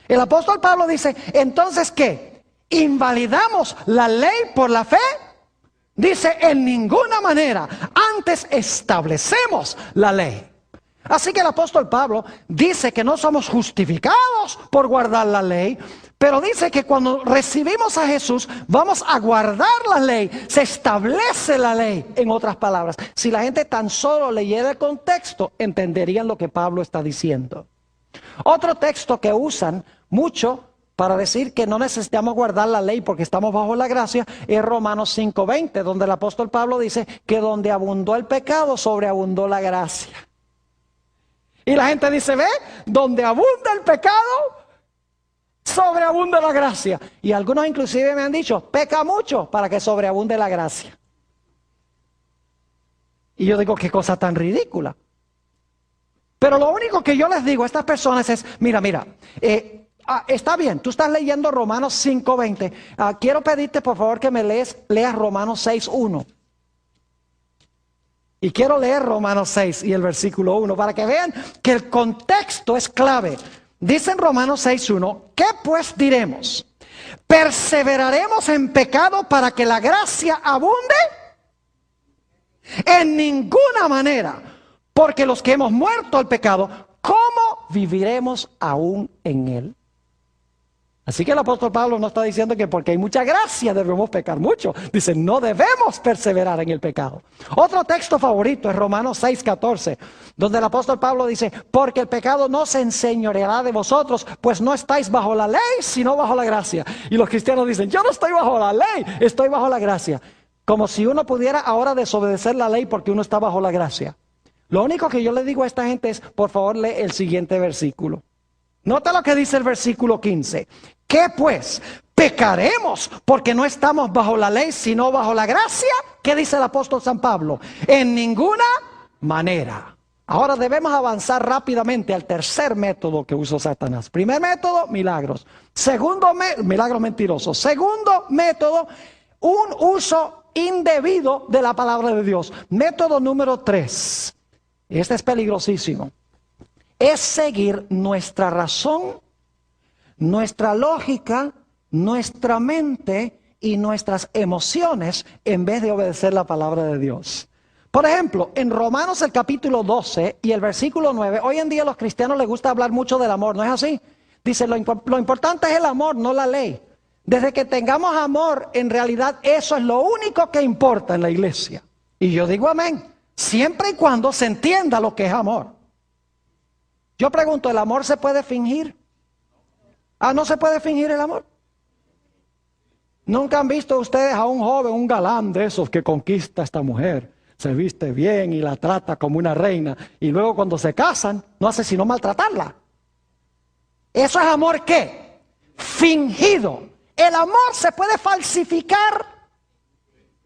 el apóstol Pablo dice, entonces ¿qué? ¿Invalidamos la ley por la fe? Dice, en ninguna manera, antes establecemos la ley. Así que el apóstol Pablo dice que no somos justificados por guardar la ley, Pero dice que cuando recibimos a Jesús, vamos a guardar la ley. Se establece la ley, en otras palabras. Si la gente tan solo leyera el contexto, entenderían lo que Pablo está diciendo. Otro texto que usan mucho para decir que no necesitamos guardar la ley porque estamos bajo la gracia es Romanos 5:20, donde el apóstol Pablo dice que donde abundó el pecado, sobreabundó la gracia. Y la gente dice, ¿ve? Donde abunda el pecado, sobreabunda la gracia. Y algunos inclusive me han dicho, peca mucho para que sobreabunde la gracia. Y yo digo, qué cosa tan ridícula. Pero lo único que yo les digo a estas personas es, mira, está bien, tú estás leyendo Romanos 5:20. Quiero pedirte por favor que me leas Romanos 6:1. Y quiero leer Romanos 6 y el versículo 1 para que vean que el contexto es clave. Dice en Romanos 6:1, ¿qué pues diremos? ¿Perseveraremos en pecado para que la gracia abunde? En ninguna manera, porque los que hemos muerto al pecado, ¿cómo viviremos aún en él? Así que el apóstol Pablo no está diciendo que porque hay mucha gracia debemos pecar mucho. Dice, no debemos perseverar en el pecado. Otro texto favorito es Romanos 6:14, donde el apóstol Pablo dice, porque el pecado no se enseñoreará de vosotros, pues no estáis bajo la ley, sino bajo la gracia. Y los cristianos dicen, yo no estoy bajo la ley, estoy bajo la gracia. Como si uno pudiera ahora desobedecer la ley porque uno está bajo la gracia. Lo único que yo le digo a esta gente es, por favor, lee el siguiente versículo. Nota lo que dice el versículo 15. ¿Qué pues? ¿Pecaremos porque no estamos bajo la ley, sino bajo la gracia? ¿Qué dice el apóstol San Pablo? En ninguna manera. Ahora debemos avanzar rápidamente al tercer método que usó Satanás. Primer método, milagros. Segundo, milagros mentirosos. Segundo método, un uso indebido de la palabra de Dios. Método número 3. Este es peligrosísimo. Es seguir nuestra razón, nuestra lógica, nuestra mente y nuestras emociones en vez de obedecer la palabra de Dios. Por ejemplo, en Romanos el capítulo 12 y el versículo 9, hoy en día a los cristianos les gusta hablar mucho del amor, ¿no es así? Dice, lo importante es el amor, no la ley. Desde que tengamos amor, en realidad eso es lo único que importa en la iglesia. Y yo digo amén, siempre y cuando se entienda lo que es amor. Yo pregunto, ¿el amor se puede fingir? ¿No se puede fingir el amor? ¿Nunca han visto ustedes a un joven, un galán de esos que conquista a esta mujer? Se viste bien y la trata como una reina. Y luego cuando se casan, no hace sino maltratarla. ¿Eso es amor qué? Fingido. ¿El amor se puede falsificar?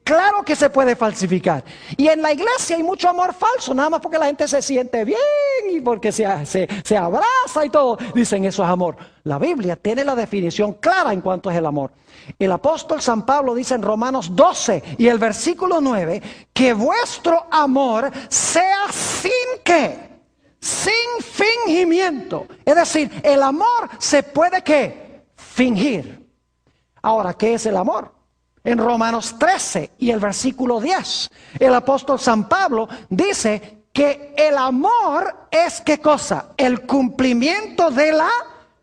Claro que se puede falsificar. Y en la iglesia hay mucho amor falso, nada más porque la gente se siente bien y porque se abraza y todo. Dicen eso es amor. La Biblia tiene la definición clara en cuanto es el amor. El apóstol San Pablo dice en Romanos 12 y el versículo 9, que vuestro amor sea sin ¿qué? Sin fingimiento. Es decir, el amor se puede ¿qué? Fingir. Ahora, ¿qué es el amor? En Romanos 13 y el versículo 10, el apóstol San Pablo dice que el amor es ¿qué cosa? El cumplimiento de la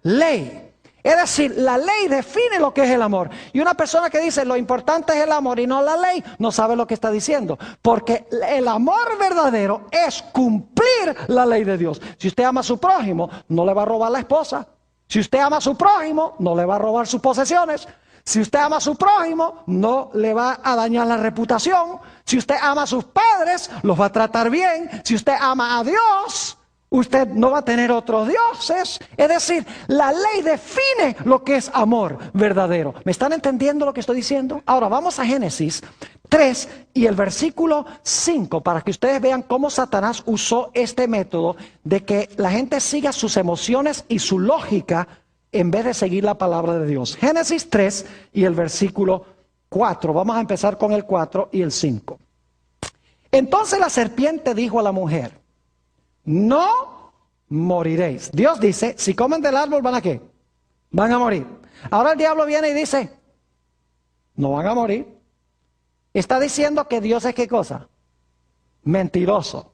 ley. Es decir, la ley define lo que es el amor. Y una persona que dice lo importante es el amor y no la ley, no sabe lo que está diciendo. Porque el amor verdadero es cumplir la ley de Dios. Si usted ama a su prójimo, no le va a robar la esposa. Si usted ama a su prójimo, no le va a robar sus posesiones. Si usted ama a su prójimo, no le va a dañar la reputación. Si usted ama a sus padres, los va a tratar bien. Si usted ama a Dios, usted no va a tener otros dioses. Es decir, la ley define lo que es amor verdadero. ¿Me están entendiendo lo que estoy diciendo? Ahora vamos a Génesis 3 y el versículo 5 para que ustedes vean cómo Satanás usó este método de que la gente siga sus emociones y su lógica en vez de seguir la palabra de Dios. Génesis 3 y el versículo 4. Vamos a empezar con el 4 y el 5. Entonces la serpiente dijo a la mujer, no moriréis. Dios dice, si comen del árbol, ¿van a qué? Van a morir. Ahora el diablo viene y dice, no van a morir. Está diciendo que Dios es ¿qué cosa? Mentiroso.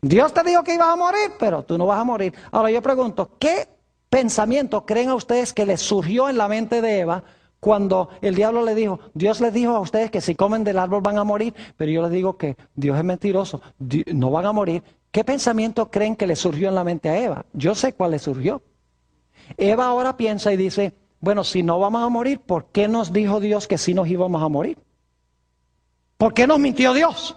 Dios te dijo que ibas a morir, pero tú no vas a morir. Ahora yo pregunto, ¿qué pensamiento creen a ustedes que les surgió en la mente de Eva cuando el diablo le dijo, Dios les dijo a ustedes que si comen del árbol van a morir, pero yo les digo que Dios es mentiroso, no van a morir? ¿Qué pensamiento creen que le surgió en la mente a Eva? Yo sé cuál le surgió. Eva ahora piensa y dice, bueno, si no vamos a morir, ¿por qué nos dijo Dios que sí nos íbamos a morir? ¿Por qué nos mintió Dios?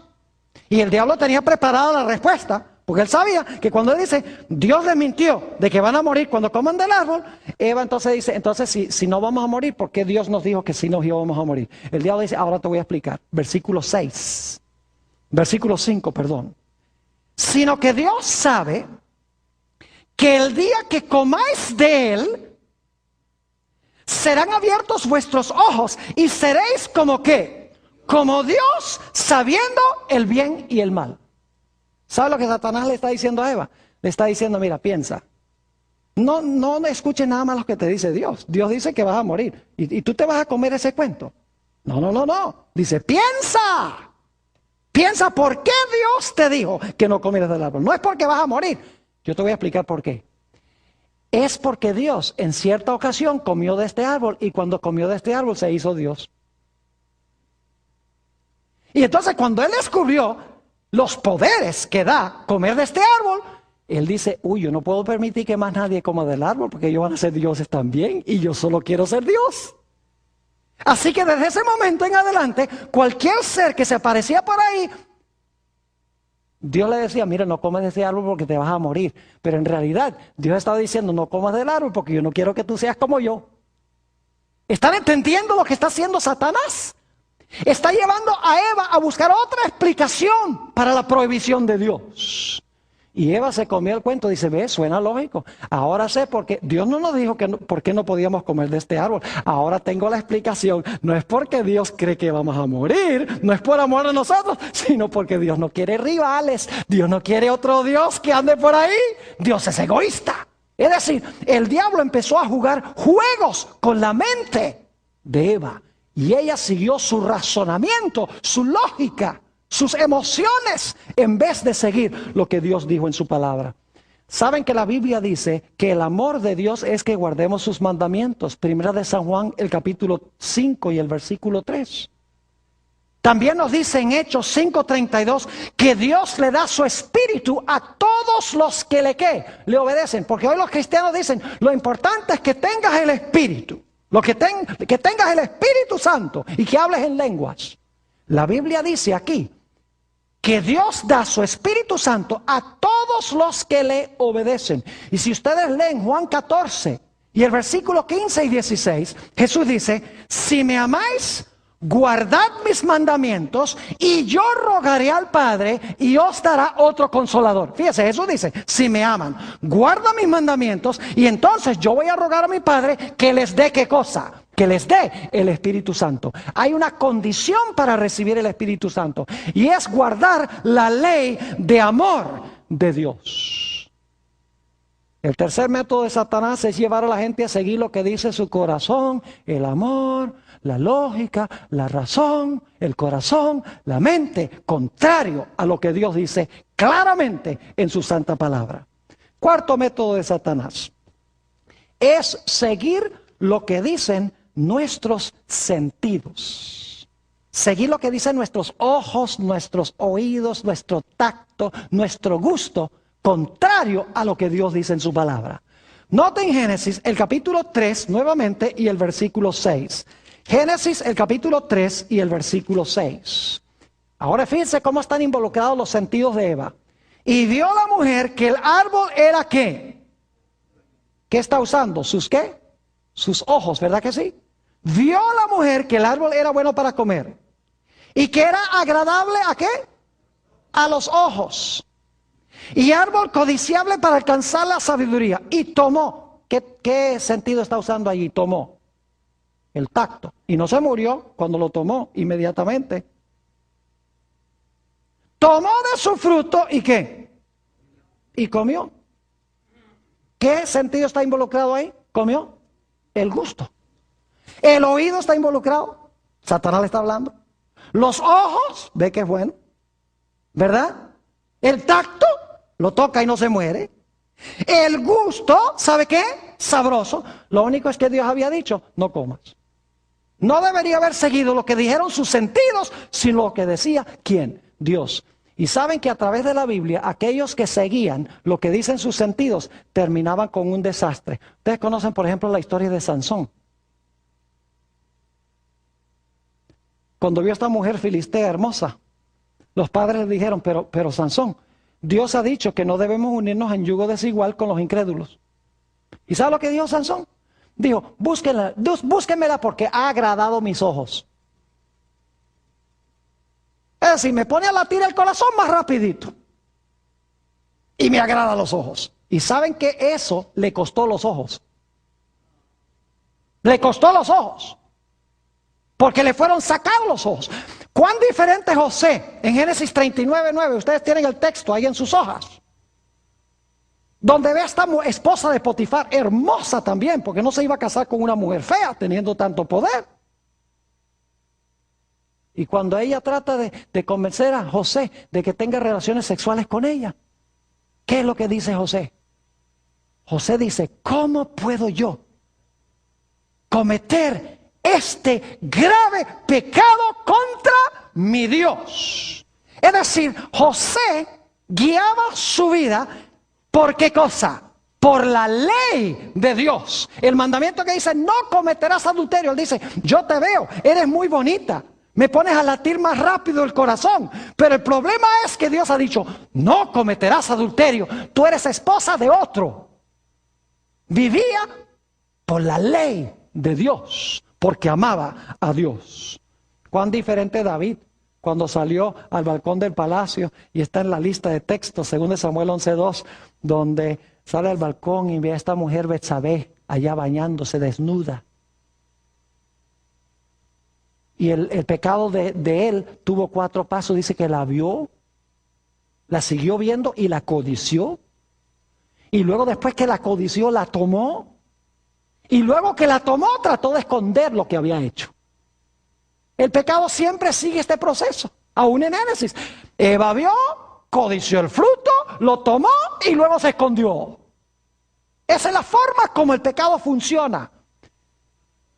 Y el diablo tenía preparada la respuesta, porque él sabía que cuando él dice, Dios les mintió de que van a morir cuando coman del árbol, Eva entonces dice, entonces si no vamos a morir, ¿por qué Dios nos dijo que sí nos íbamos a morir? El diablo dice, ahora te voy a explicar. Versículo 5, perdón. Sino que Dios sabe que el día que comáis de él, serán abiertos vuestros ojos y seréis como ¿qué? Como Dios, sabiendo el bien y el mal. ¿Sabe lo que Satanás le está diciendo a Eva? Le está diciendo, mira, piensa. No escuches nada más lo que te dice Dios. Dios dice que vas a morir. ¿Y tú te vas a comer ese cuento? No. Dice, piensa. Piensa por qué Dios te dijo que no comieras del árbol. No es porque vas a morir. Yo te voy a explicar por qué. Es porque Dios en cierta ocasión comió de este árbol y cuando comió de este árbol se hizo Dios. Y entonces cuando él descubrió los poderes que da comer de este árbol, él dice, uy, yo no puedo permitir que más nadie coma del árbol porque ellos van a ser dioses también y yo solo quiero ser Dios. Así que desde ese momento en adelante, cualquier ser que se aparecía por ahí, Dios le decía, mira, no comes de ese árbol porque te vas a morir. Pero en realidad, Dios estaba diciendo, no comas del árbol porque yo no quiero que tú seas como yo. ¿Están entendiendo lo que está haciendo Satanás? Está llevando a Eva a buscar otra explicación para la prohibición de Dios. Y Eva se comió el cuento, dice, ve, suena lógico. Ahora sé por qué. Dios no nos dijo que por qué no podíamos comer de este árbol. Ahora tengo la explicación. No es porque Dios cree que vamos a morir, no es por amor a nosotros, sino porque Dios no quiere rivales. Dios no quiere otro Dios que ande por ahí. Dios es egoísta. Es decir, el diablo empezó a jugar juegos con la mente de Eva. Y ella siguió su razonamiento, su lógica, sus emociones, en vez de seguir lo que Dios dijo en su palabra. Saben que la Biblia dice que el amor de Dios es que guardemos sus mandamientos. Primera de San Juan, el capítulo 5 y el versículo 3. También nos dice en Hechos 5:32 que Dios le da su espíritu a todos los que le obedecen. Porque hoy los cristianos dicen, lo importante es que tengas el espíritu. Que tengas el Espíritu Santo y que hables en lenguas. La Biblia dice aquí que Dios da su Espíritu Santo a todos los que le obedecen. Y si ustedes leen Juan 14 y el versículo 15 y 16, Jesús dice, si me amáis, guardad mis mandamientos y yo rogaré al Padre y os dará otro consolador. Fíjese, Jesús dice, si me aman, guarda mis mandamientos y entonces yo voy a rogar a mi Padre que les dé ¿qué cosa? Que les dé el Espíritu Santo. Hay una condición para recibir el Espíritu Santo y es guardar la ley de amor de Dios. El tercer método de Satanás es llevar a la gente a seguir lo que dice su corazón, el amor, la lógica, la razón, el corazón, la mente, contrario a lo que Dios dice claramente en su santa palabra. Cuarto método de Satanás es seguir lo que dicen nuestros sentidos. Seguir lo que dicen nuestros ojos, nuestros oídos, nuestro tacto, nuestro gusto, contrario a lo que Dios dice en su palabra. Noten Génesis, el capítulo 3 nuevamente y el versículo 6. Génesis, el capítulo 3 y el versículo 6. Ahora fíjense cómo están involucrados los sentidos de Eva. Y vio la mujer que el árbol era ¿qué? ¿Qué está usando? ¿Sus qué? Sus ojos, ¿verdad que sí? Vio la mujer que el árbol era bueno para comer. Y que era agradable ¿a qué? A los ojos. Y árbol codiciable para alcanzar la sabiduría. Y tomó. ¿Qué sentido está usando allí? Tomó. El tacto. Y no se murió cuando lo tomó inmediatamente. Tomó de su fruto y ¿qué? Y comió. ¿Qué sentido está involucrado ahí? Comió. El gusto. El oído está involucrado. Satanás le está hablando. Los ojos, ve que es bueno. ¿Verdad? El tacto, lo toca y no se muere. El gusto, ¿sabe qué? Sabroso. Lo único es que Dios había dicho, no comas. No debería haber seguido lo que dijeron sus sentidos, sino lo que decía, ¿quién? Dios. Y saben que a través de la Biblia, aquellos que seguían lo que dicen sus sentidos, terminaban con un desastre. Ustedes conocen, por ejemplo, la historia de Sansón. Cuando vio a esta mujer filistea hermosa, los padres le dijeron, pero Sansón, Dios ha dicho que no debemos unirnos en yugo desigual con los incrédulos. ¿Y sabe lo que dijo Sansón? Dijo, búsquenmela porque ha agradado mis ojos. Es decir, me pone a latir el corazón más rapidito. Y me agrada los ojos. Y saben que eso le costó los ojos. Le costó los ojos. Porque le fueron sacados los ojos. ¿Cuán diferente José en Génesis 39:9? Ustedes tienen el texto ahí en sus hojas. Donde ve a esta esposa de Potifar, hermosa también, porque no se iba a casar con una mujer fea, teniendo tanto poder. Y cuando ella trata de convencer a José de que tenga relaciones sexuales con ella, ¿qué es lo que dice José? José dice, ¿cómo puedo yo cometer este grave pecado contra mi Dios? Es decir, José guiaba su vida, ¿por qué cosa? Por la ley de Dios. El mandamiento que dice, no cometerás adulterio. Él dice, yo te veo, eres muy bonita. Me pones a latir más rápido el corazón. Pero el problema es que Dios ha dicho, no cometerás adulterio. Tú eres esposa de otro. Vivía por la ley de Dios, porque amaba a Dios. Cuán diferente David cuando salió al balcón del palacio, y está en la lista de textos, según de Samuel 11:2, donde sale al balcón y ve a esta mujer Betsabé allá bañándose desnuda. Y el pecado de él tuvo 4 pasos. Dice que la vio, la siguió viendo y la codició. Y luego, después que la codició, la tomó. Y luego que la tomó, trató de esconder lo que había hecho. El pecado siempre sigue este proceso, aún en Génesis. Eva vio, codició el fruto, lo tomó y luego se escondió. Esa es la forma como el pecado funciona.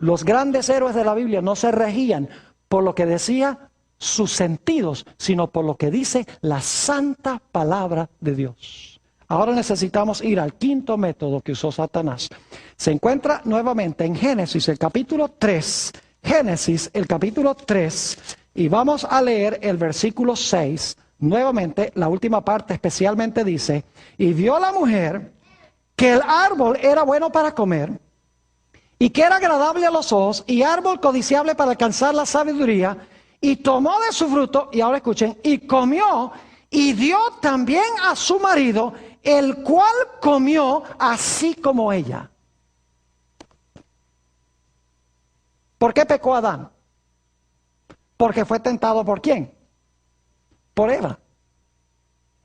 Los grandes héroes de la Biblia no se regían por lo que decía sus sentidos, sino por lo que dice la santa palabra de Dios. Ahora necesitamos ir al quinto método que usó Satanás. Se encuentra nuevamente en Génesis, el capítulo 3. Génesis, el capítulo 3, y vamos a leer el versículo 6. Nuevamente, la última parte especialmente dice, y vio la mujer que el árbol era bueno para comer, y que era agradable a los ojos, y árbol codiciable para alcanzar la sabiduría, y tomó de su fruto, y ahora escuchen, y comió, y dio también a su marido, el cual comió así como ella. ¿Por qué pecó Adán? Porque fue tentado ¿por quién? Por Eva.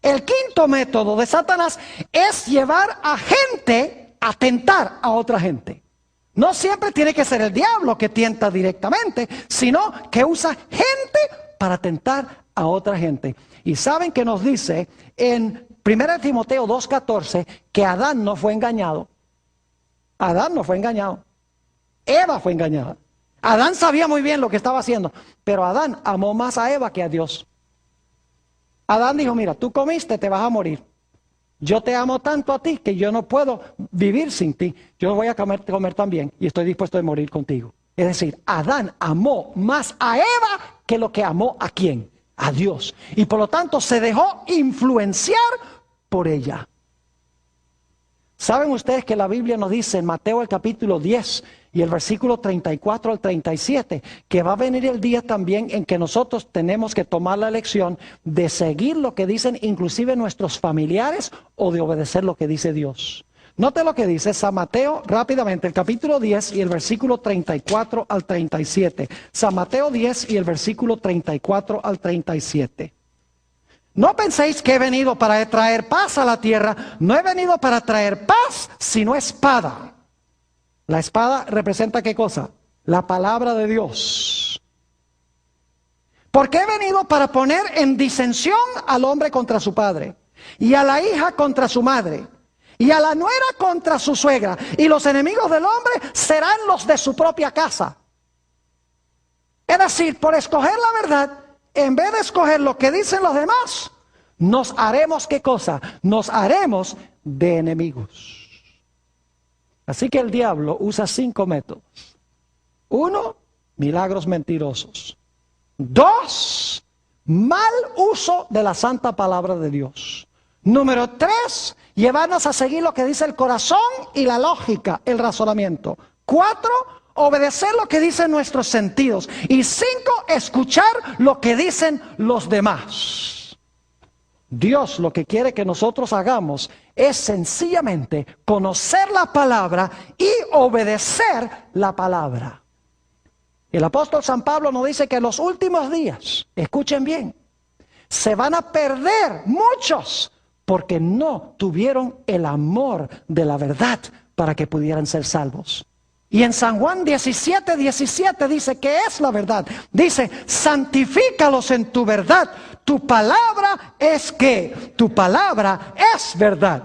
El quinto método de Satanás es llevar a gente a tentar a otra gente. No siempre tiene que ser el diablo que tienta directamente, sino que usa gente para tentar a otra gente. Y saben que nos dice en 1 Timoteo 2:14 que Adán no fue engañado. Adán no fue engañado. Eva fue engañada. Adán sabía muy bien lo que estaba haciendo, pero Adán amó más a Eva que a Dios. Adán dijo, mira, tú comiste, te vas a morir. Yo te amo tanto a ti que yo no puedo vivir sin ti. Yo voy a comer también y estoy dispuesto a morir contigo. Es decir, Adán amó más a Eva que lo que amó ¿a quién? A Dios. Y por lo tanto se dejó influenciar por ella. ¿Saben ustedes que la Biblia nos dice en Mateo el capítulo 10 y el versículo 34 al 37, que va a venir el día también en que nosotros tenemos que tomar la elección de seguir lo que dicen inclusive nuestros familiares o de obedecer lo que dice Dios? Note lo que dice San Mateo rápidamente, el capítulo 10 y el versículo 34 al 37. San Mateo 10 y el versículo 34 al 37. No penséis que he venido para traer paz a la tierra. No he venido para traer paz, sino espada. La espada representa ¿qué cosa? La palabra de Dios. Porque he venido para poner en disensión al hombre contra su padre, y a la hija contra su madre, y a la nuera contra su suegra, y los enemigos del hombre serán los de su propia casa. Es decir, por escoger la verdad, en vez de escoger lo que dicen los demás, nos haremos ¿qué cosa? Nos haremos de enemigos. Así que el diablo usa 5 métodos. 1, milagros mentirosos. 2, mal uso de la santa palabra de Dios. Número 3, llevarnos a seguir lo que dice el corazón y la lógica, el razonamiento. 4, obedecer lo que dicen nuestros sentidos. Y 5, escuchar lo que dicen los demás. Dios lo que quiere que nosotros hagamos es sencillamente conocer la palabra y obedecer la palabra. El apóstol San Pablo nos dice que en los últimos días, escuchen bien, se van a perder muchos porque no tuvieron el amor de la verdad para que pudieran ser salvos. Y en San Juan 17:17 dice que es la verdad. Dice, santifícalos en tu verdad. Tu palabra es ¿qué? Tu palabra es verdad.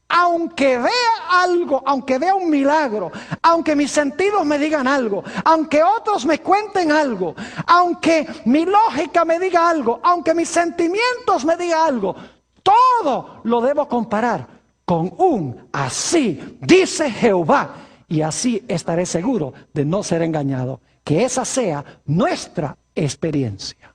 Aunque vea algo, aunque vea un milagro, aunque mis sentidos me digan algo, aunque otros me cuenten algo, aunque mi lógica me diga algo, aunque mis sentimientos me digan algo, todo lo debo comparar con un así dice Jehová, y así estaré seguro de no ser engañado. Que esa sea nuestra experiencia.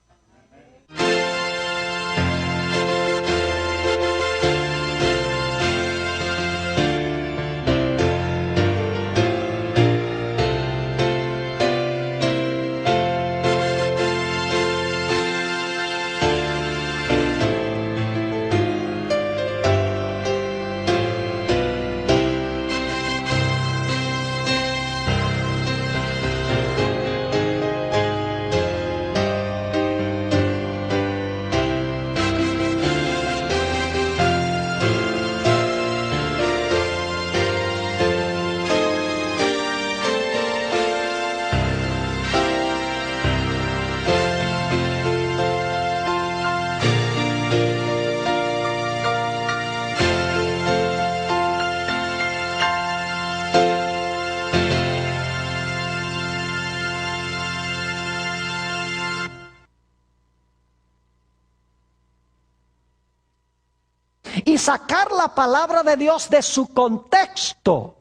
Y sacar la palabra de Dios de su contexto.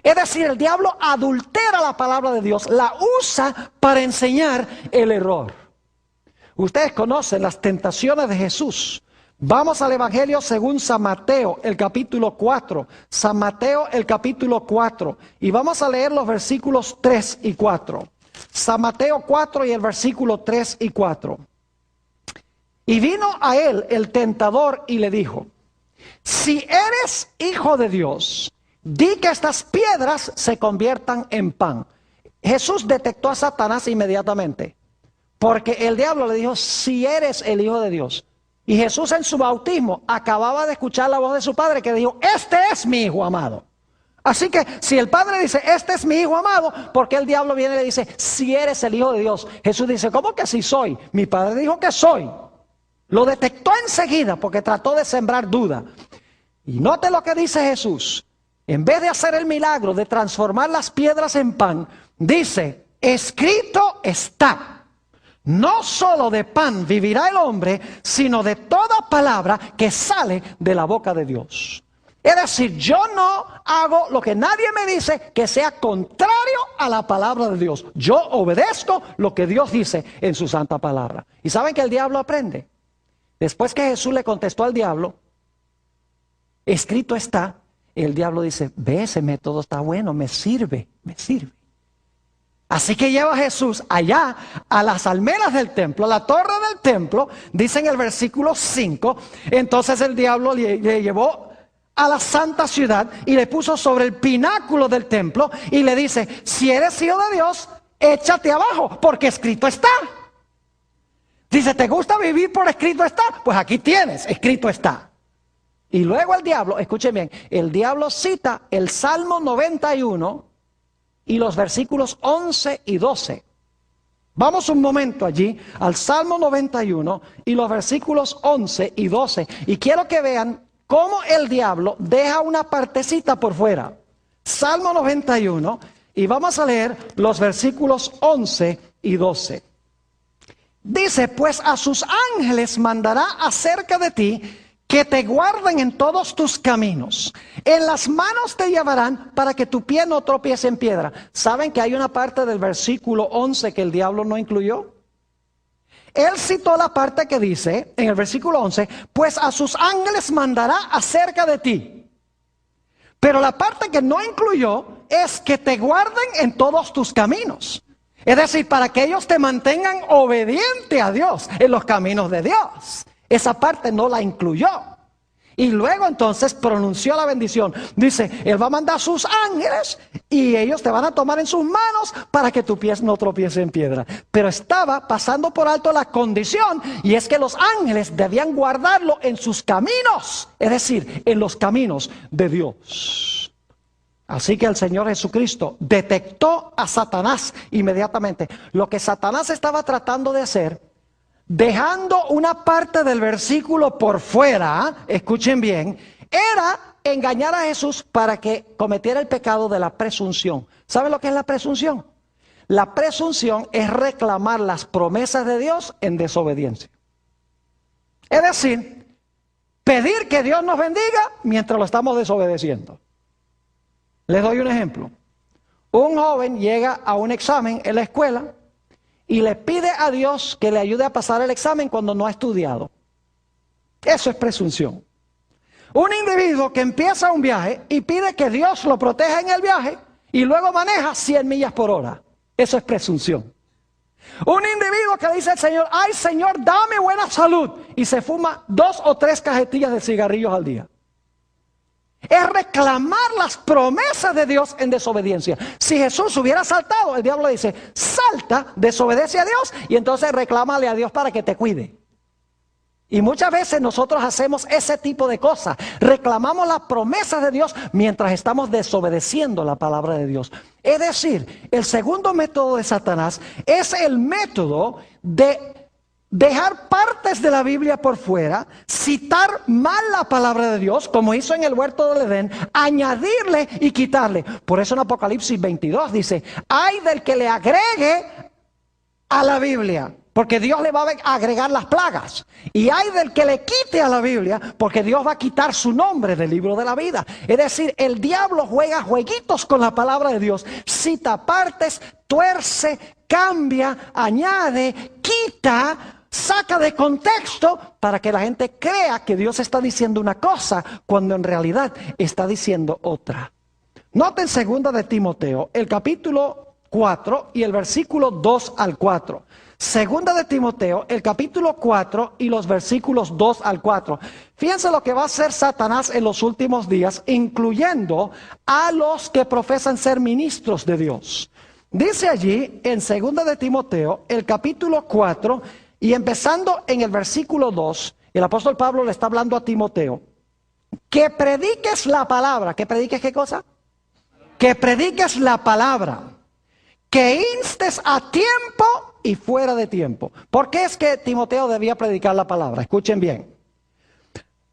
Es decir, el diablo adultera la palabra de Dios, la usa para enseñar el error. Ustedes conocen las tentaciones de Jesús. Vamos al Evangelio según San Mateo, el capítulo 4. San Mateo, el capítulo 4. Y vamos a leer los versículos 3 y 4. San Mateo 4 y el versículo 3 y 4. Y vino a él el tentador y le dijo: si eres hijo de Dios, di que estas piedras se conviertan en pan. Jesús detectó a Satanás inmediatamente, porque el diablo le dijo, si eres el hijo de Dios. Y Jesús en su bautismo acababa de escuchar la voz de su padre que dijo, este es mi hijo amado. Así que si el padre dice, este es mi hijo amado, porque el diablo viene y le dice, si eres el hijo de Dios. Jesús dice, ¿cómo que si soy? Mi padre dijo que soy. Lo detectó enseguida porque trató de sembrar duda. Y note lo que dice Jesús. En vez de hacer el milagro de transformar las piedras en pan, dice, escrito está. No solo de pan vivirá el hombre, sino de toda palabra que sale de la boca de Dios. Es decir, yo no hago lo que nadie me dice que sea contrario a la palabra de Dios. Yo obedezco lo que Dios dice en su santa palabra. ¿Y saben que el diablo aprende? Después que Jesús le contestó al diablo, escrito está, el diablo dice, ve, ese método está bueno, me sirve, me sirve. Así que lleva a Jesús allá a las almenas del templo, a la torre del templo, dice en el versículo 5, entonces el diablo le llevó a la santa ciudad y le puso sobre el pináculo del templo y le dice, si eres hijo de Dios, échate abajo, porque escrito está. Dice, ¿te gusta vivir por escrito está? Pues aquí tienes, escrito está. Y luego el diablo, escuchen bien, el diablo cita el Salmo 91 y los versículos 11 y 12. Vamos un momento allí al Salmo 91 y los versículos 11 y 12. Y quiero que vean cómo el diablo deja una partecita por fuera. Salmo 91, y vamos a leer los versículos 11 y 12. Dice, pues a sus ángeles mandará acerca de ti, que te guarden en todos tus caminos. En las manos te llevarán para que tu pie no tropiece en piedra. ¿Saben que hay una parte del versículo 11 que el diablo no incluyó? Él citó la parte que dice, en el versículo 11, pues a sus ángeles mandará acerca de ti. Pero la parte que no incluyó es que te guarden en todos tus caminos. Es decir, para que ellos te mantengan obediente a Dios en los caminos de Dios. Esa parte no la incluyó. Y luego entonces pronunció la bendición. Dice, Él va a mandar sus ángeles y ellos te van a tomar en sus manos para que tu pie no tropiece en piedra. Pero estaba pasando por alto la condición, y es que los ángeles debían guardarlo en sus caminos. Es decir, en los caminos de Dios. Así que el Señor Jesucristo detectó a Satanás inmediatamente. Lo que Satanás estaba tratando de hacer, dejando una parte del versículo por fuera, escuchen bien, era engañar a Jesús para que cometiera el pecado de la presunción. ¿Saben lo que es la presunción? La presunción es reclamar las promesas de Dios en desobediencia. Es decir, pedir que Dios nos bendiga mientras lo estamos desobedeciendo. Les doy un ejemplo. Un joven llega a un examen en la escuela y le pide a Dios que le ayude a pasar el examen cuando no ha estudiado. Eso es presunción. Un individuo que empieza un viaje y pide que Dios lo proteja en el viaje y luego maneja 100 millas por hora. Eso es presunción. Un individuo que le dice al Señor, ay Señor, dame buena salud, y se fuma 2 o 3 cajetillas de cigarrillos al día. Es reclamar las promesas de Dios en desobediencia. Si Jesús hubiera saltado, el diablo dice, salta, desobedece a Dios y entonces reclámale a Dios para que te cuide. Y muchas veces nosotros hacemos ese tipo de cosas. Reclamamos las promesas de Dios mientras estamos desobedeciendo la palabra de Dios. Es decir, el segundo método de Satanás es el método de dejar partes de la Biblia por fuera, citar mal la palabra de Dios, como hizo en el huerto del Edén, añadirle y quitarle. Por eso en Apocalipsis 22 dice, ay del que le agregue a la Biblia, porque Dios le va a agregar las plagas. Y hay del que le quite a la Biblia, porque Dios va a quitar su nombre del libro de la vida. Es decir, el diablo juega jueguitos con la palabra de Dios, cita partes, tuerce, cambia, añade, quita, saca de contexto para que la gente crea que Dios está diciendo una cosa cuando en realidad está diciendo otra. Noten 2 de Timoteo, el capítulo 4 y el versículo 2 al 4. 2 de Timoteo, el capítulo 4 y los versículos 2 al 4. Fíjense lo que va a hacer Satanás en los últimos días, incluyendo a los que profesan ser ministros de Dios. Dice allí en 2 de Timoteo, el capítulo 4, y empezando en el versículo 2, el apóstol Pablo le está hablando a Timoteo, que prediques la palabra. ¿Que prediques qué cosa? Que prediques la palabra, que instes a tiempo y fuera de tiempo. ¿Por qué es que Timoteo debía predicar la palabra? Escuchen bien.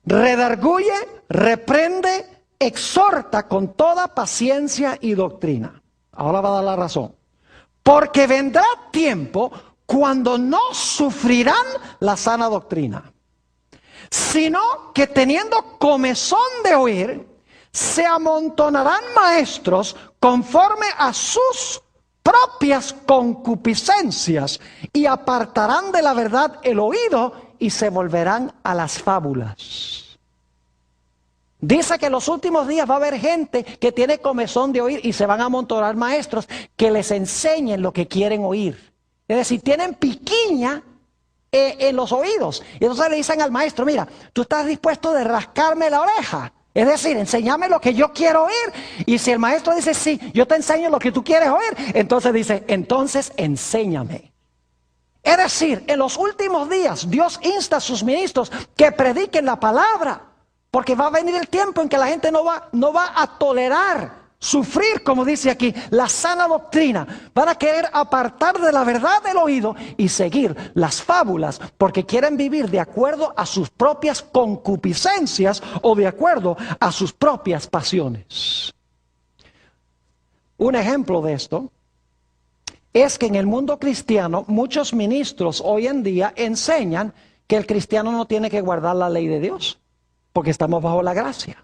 Redarguye, reprende, exhorta con toda paciencia y doctrina. Ahora va a dar la razón. Porque vendrá tiempo cuando no sufrirán la sana doctrina, sino que teniendo comezón de oír, se amontonarán maestros conforme a sus propias concupiscencias y apartarán de la verdad el oído y se volverán a las fábulas. Dice que en los últimos días va a haber gente que tiene comezón de oír y se van a amontonar maestros que les enseñen lo que quieren oír. Es decir, tienen piquiña en los oídos. Y entonces le dicen al maestro, mira, tú estás dispuesto de rascarme la oreja. Es decir, enséñame lo que yo quiero oír. Y si el maestro dice, sí, yo te enseño lo que tú quieres oír, entonces dice, entonces enséñame. Es decir, en los últimos días Dios insta a sus ministros que prediquen la palabra. Porque va a venir el tiempo en que la gente no va a tolerar sufrir, como dice aquí, la sana doctrina. Van a querer apartar de la verdad del oído y seguir las fábulas, porque quieren vivir de acuerdo a sus propias concupiscencias o de acuerdo a sus propias pasiones. Un ejemplo de esto es que en el mundo cristiano muchos ministros hoy en día enseñan que el cristiano no tiene que guardar la ley de Dios, porque estamos bajo la gracia.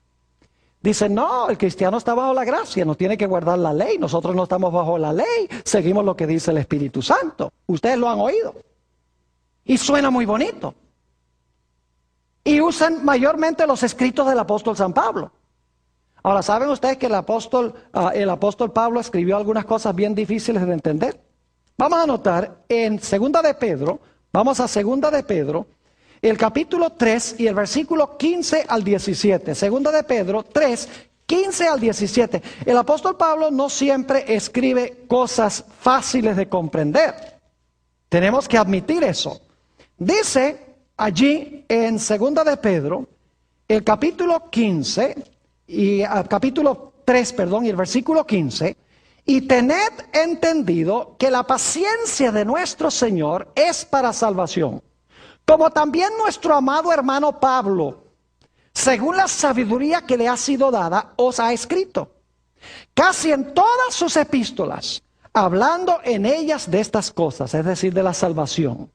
Dicen, no, el cristiano está bajo la gracia, no tiene que guardar la ley, nosotros no estamos bajo la ley, seguimos lo que dice el Espíritu Santo. Ustedes lo han oído. Y suena muy bonito. Y usan mayormente los escritos del apóstol San Pablo. Ahora, ¿saben ustedes que el apóstol Pablo escribió algunas cosas bien difíciles de entender? Vamos a notar en 2 de Pedro, vamos a 2 de Pedro, el capítulo 3 y el versículo 15 al 17. 2 de Pedro 3, 15 al 17. El apóstol Pablo no siempre escribe cosas fáciles de comprender. Tenemos que admitir eso. Dice allí en 2 de Pedro, el capítulo 15 y capítulo 3, perdón, y el versículo 15, y tened entendido que la paciencia de nuestro Señor es para salvación, como también nuestro amado hermano Pablo, según la sabiduría que le ha sido dada, os ha escrito, casi en todas sus epístolas, hablando en ellas de estas cosas, es decir, de la salvación.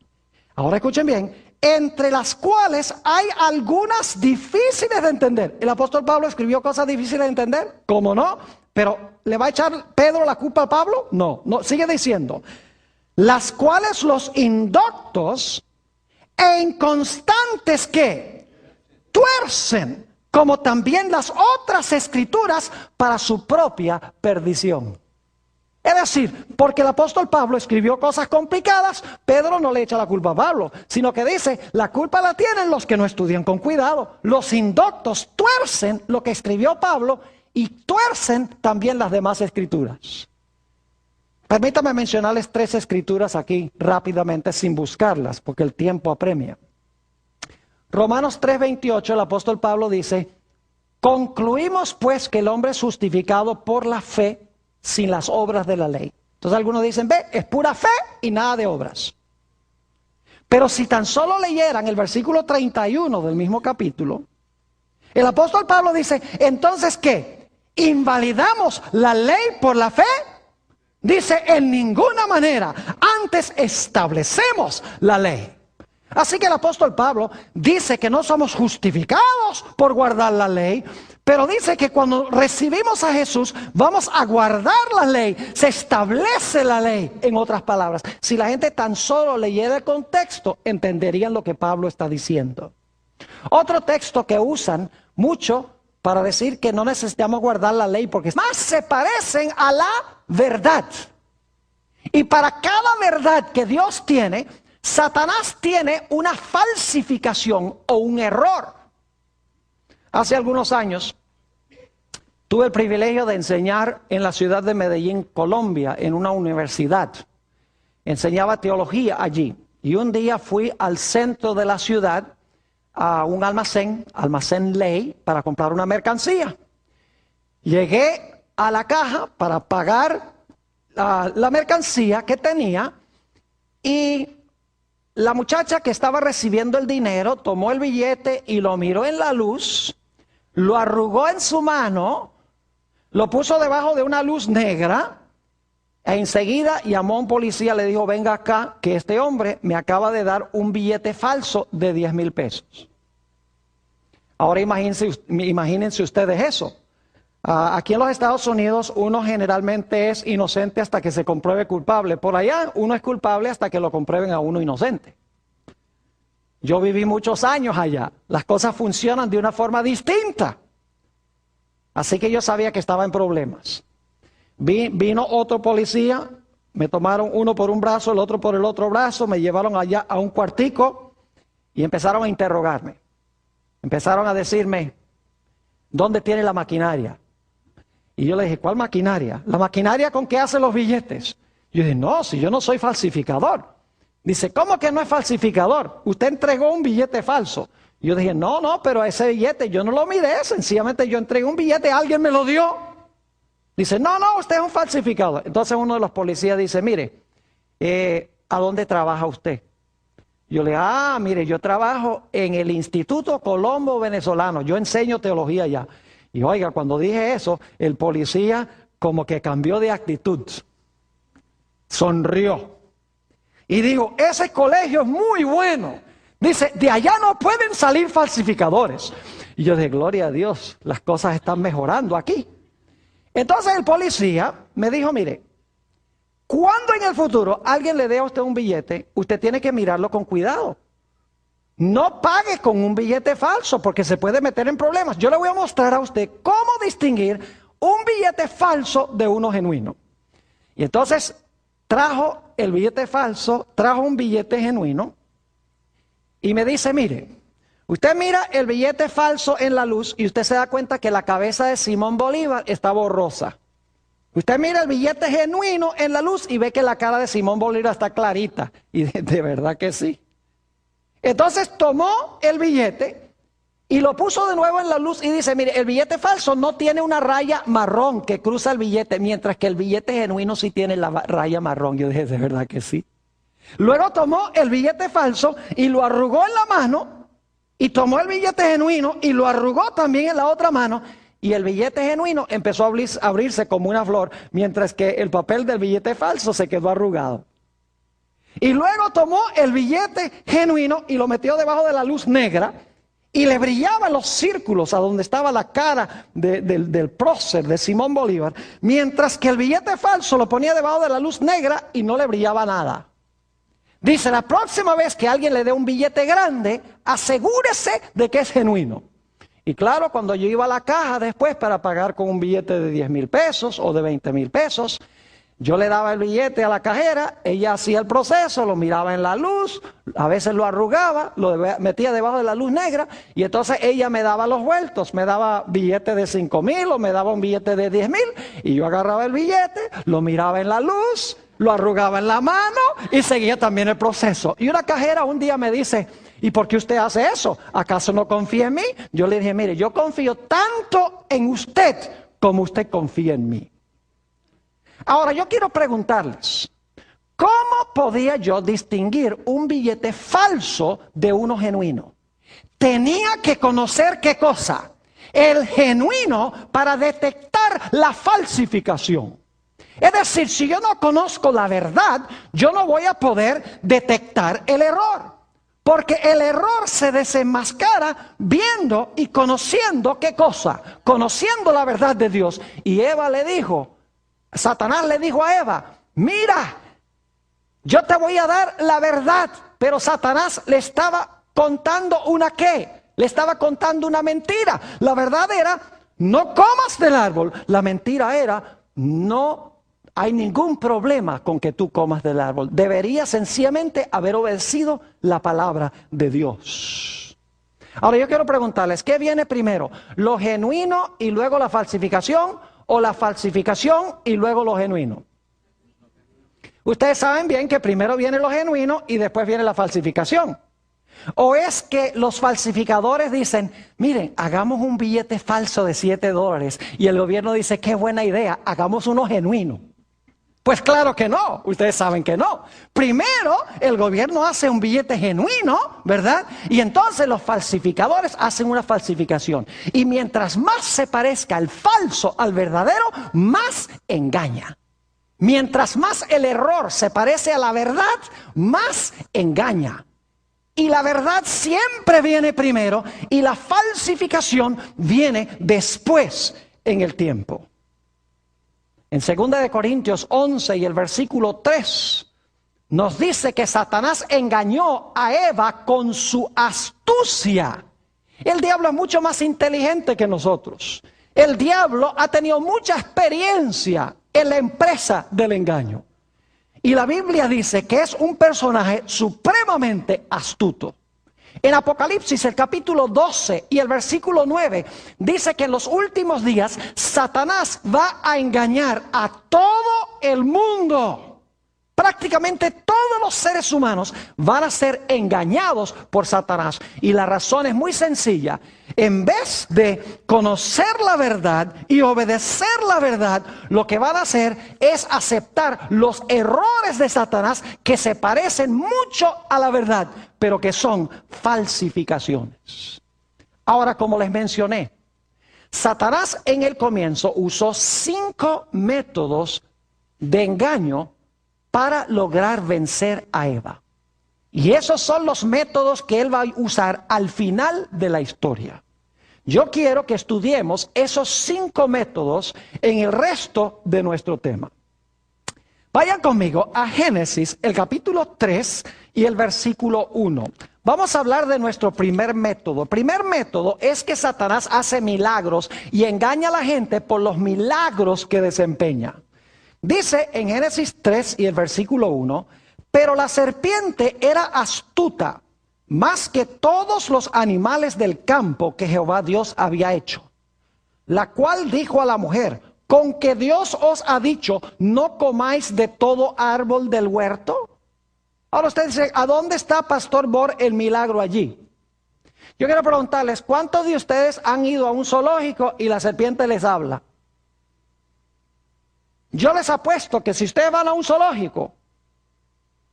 Ahora escuchen bien, entre las cuales hay algunas difíciles de entender. ¿El apóstol Pablo escribió cosas difíciles de entender? ¿Cómo no? Pero ¿le va a echar Pedro la culpa a Pablo? No, sigue diciendo, las cuales los indoctos e inconstantes que tuercen, como también las otras escrituras, para su propia perdición. Es decir, porque el apóstol Pablo escribió cosas complicadas, Pedro no le echa la culpa a Pablo, sino que dice, la culpa la tienen los que no estudian con cuidado. Los indoctos tuercen lo que escribió Pablo y tuercen también las demás escrituras. Permítame mencionarles 3 escrituras aquí rápidamente sin buscarlas, porque el tiempo apremia. Romanos 3:28, el apóstol Pablo dice, concluimos pues que el hombre es justificado por la fe sin las obras de la ley. Entonces algunos dicen, ve, es pura fe y nada de obras. Pero si tan solo leyeran el versículo 31 del mismo capítulo, el apóstol Pablo dice, entonces ¿qué? ¿Invalidamos la ley por la fe? Dice, en ninguna manera, antes establecemos la ley. Así que el apóstol Pablo dice que no somos justificados por guardar la ley, pero dice que cuando recibimos a Jesús vamos a guardar la ley, se establece la ley. En otras palabras, si la gente tan solo leyera el contexto, entenderían lo que Pablo está diciendo. Otro texto que usan mucho para decir que no necesitamos guardar la ley porque más se parecen a la verdad. Y para cada verdad que Dios tiene, Satanás tiene una falsificación o un error. Hace algunos años tuve el privilegio de enseñar en la ciudad de Medellín, Colombia, en una universidad. Enseñaba teología allí. Y un día fui al centro de la ciudad a un almacén Ley, para comprar una mercancía. Llegué a la caja para pagar la mercancía que tenía y la muchacha que estaba recibiendo el dinero tomó el billete y lo miró en la luz, lo arrugó en su mano, lo puso debajo de una luz negra e enseguida llamó a un policía, le dijo, venga acá, que este hombre me acaba de dar un billete falso de 10,000 pesos. Ahora imagínense ustedes eso. Aquí en los Estados Unidos uno generalmente es inocente hasta que se compruebe culpable. Por allá uno es culpable hasta que lo comprueben a uno inocente. Yo viví muchos años allá. Las cosas funcionan de una forma distinta. Así que yo sabía que estaba en problemas. Vino otro policía, me tomaron uno por un brazo, el otro por el otro brazo, me llevaron allá a un cuartico y empezaron a interrogarme. Empezaron a decirme, ¿dónde tiene la maquinaria? Y yo le dije, ¿cuál maquinaria? ¿La maquinaria con que hacen los billetes? Yo dije, no, si yo no soy falsificador. Dice, ¿cómo que no es falsificador? Usted entregó un billete falso. Yo dije, no, pero ese billete yo no lo miré, sencillamente yo entregué un billete, alguien me lo dio. Dice, no, usted es un falsificador. Entonces uno de los policías dice, mire, ¿a dónde trabaja usted? Yo le digo, mire, yo trabajo en el Instituto Colombo Venezolano, yo enseño teología allá. Y oiga, cuando dije eso, el policía como que cambió de actitud, sonrió. Y dijo, ese colegio es muy bueno. Dice, de allá no pueden salir falsificadores. Y yo dije, gloria a Dios, las cosas están mejorando aquí. Entonces el policía me dijo, mire, cuando en el futuro alguien le dé a usted un billete, usted tiene que mirarlo con cuidado. No pague con un billete falso porque se puede meter en problemas. Yo le voy a mostrar a usted cómo distinguir un billete falso de uno genuino. Y entonces trajo el billete falso, trajo un billete genuino y me dice, mire, usted mira el billete falso en la luz y usted se da cuenta que la cabeza de Simón Bolívar está borrosa. Usted mira el billete genuino en la luz y ve que la cara de Simón Bolívar está clarita. Y de verdad que sí. Entonces tomó el billete y lo puso de nuevo en la luz y dice, mire, el billete falso no tiene una raya marrón que cruza el billete, mientras que el billete genuino sí tiene la raya marrón. Yo dije, de verdad que sí. Luego tomó el billete falso y lo arrugó en la mano y tomó el billete genuino y lo arrugó también en la otra mano. Y el billete genuino empezó a abrirse como una flor, mientras que el papel del billete falso se quedó arrugado. Y luego tomó el billete genuino y lo metió debajo de la luz negra y le brillaban los círculos a donde estaba la cara del prócer de Simón Bolívar, mientras que el billete falso lo ponía debajo de la luz negra y no le brillaba nada. Dice, la próxima vez que alguien le dé un billete grande, asegúrese de que es genuino. Y claro, cuando yo iba a la caja después para pagar con un billete de 10,000 pesos o de 20,000 pesos, yo le daba el billete a la cajera, ella hacía el proceso, lo miraba en la luz, a veces lo arrugaba, lo metía debajo de la luz negra y entonces ella me daba los vueltos, me daba billete de 5,000 o me daba un billete de 10,000 y yo agarraba el billete, lo miraba en la luz, lo arrugaba en la mano y seguía también el proceso. Y una cajera un día me dice, ¿y por qué usted hace eso? ¿Acaso no confía en mí? Yo le dije, mire, yo confío tanto en usted como usted confía en mí. Ahora, yo quiero preguntarles, ¿cómo podía yo distinguir un billete falso de uno genuino? Tenía que conocer ¿qué cosa? El genuino para detectar la falsificación. Es decir, si yo no conozco la verdad, yo no voy a poder detectar el error. Porque el error se desenmascara viendo y conociendo ¿qué cosa? Conociendo la verdad de Dios. Y Eva le dijo, Satanás le dijo a Eva, mira, yo te voy a dar la verdad. Pero Satanás le estaba contando una ¿qué? Le estaba contando una mentira. La verdad era, no comas del árbol. La mentira era, no hay ningún problema con que tú comas del árbol. Deberías sencillamente haber obedecido la palabra de Dios. Ahora yo quiero preguntarles, ¿qué viene primero? ¿Lo genuino y luego la falsificación? ¿O la falsificación y luego lo genuino? Ustedes saben bien que primero viene lo genuino y después viene la falsificación. ¿O es que los falsificadores dicen, miren, hagamos un billete falso de $7 y el gobierno dice, qué buena idea, hagamos uno genuino? Pues claro que no, ustedes saben que no. Primero el gobierno hace un billete genuino, ¿verdad? Y entonces los falsificadores hacen una falsificación. Y mientras más se parezca el falso al verdadero, más engaña. Mientras más el error se parece a la verdad, más engaña. Y la verdad siempre viene primero y la falsificación viene después en el tiempo. En 2 Corintios 11 y el versículo 3 nos dice que Satanás engañó a Eva con su astucia. El diablo es mucho más inteligente que nosotros. El diablo ha tenido mucha experiencia en la empresa del engaño. Y la Biblia dice que es un personaje supremamente astuto. En Apocalipsis, el capítulo 12 y el versículo 9, dice que en los últimos días Satanás va a engañar a todo el mundo. Prácticamente todos los seres humanos van a ser engañados por Satanás. Y la razón es muy sencilla. en vez de conocer la verdad y obedecer la verdad, lo que van a hacer es aceptar los errores de Satanás que se parecen mucho a la verdad, pero que son falsificaciones. Ahora, como les mencioné, Satanás en el comienzo usó 5 métodos de engaño para lograr vencer a Eva. Y esos son los métodos que él va a usar al final de la historia. Yo quiero que estudiemos esos 5 métodos en el resto de nuestro tema. Vayan conmigo a Génesis, el capítulo 3 y el versículo 1. Vamos a hablar de nuestro primer método. El primer método es que Satanás hace milagros y engaña a la gente por los milagros que desempeña. Dice en Génesis 3 y el versículo 1, pero la serpiente era astuta más que todos los animales del campo que Jehová Dios había hecho, la cual dijo a la mujer, ¿con que Dios os ha dicho, no comáis de todo árbol del huerto? Ahora usted dice, ¿a dónde está, Pastor Bor, el milagro allí? Yo quiero preguntarles, ¿cuántos de ustedes han ido a un zoológico y la serpiente les habla? Yo les apuesto que si ustedes van a un zoológico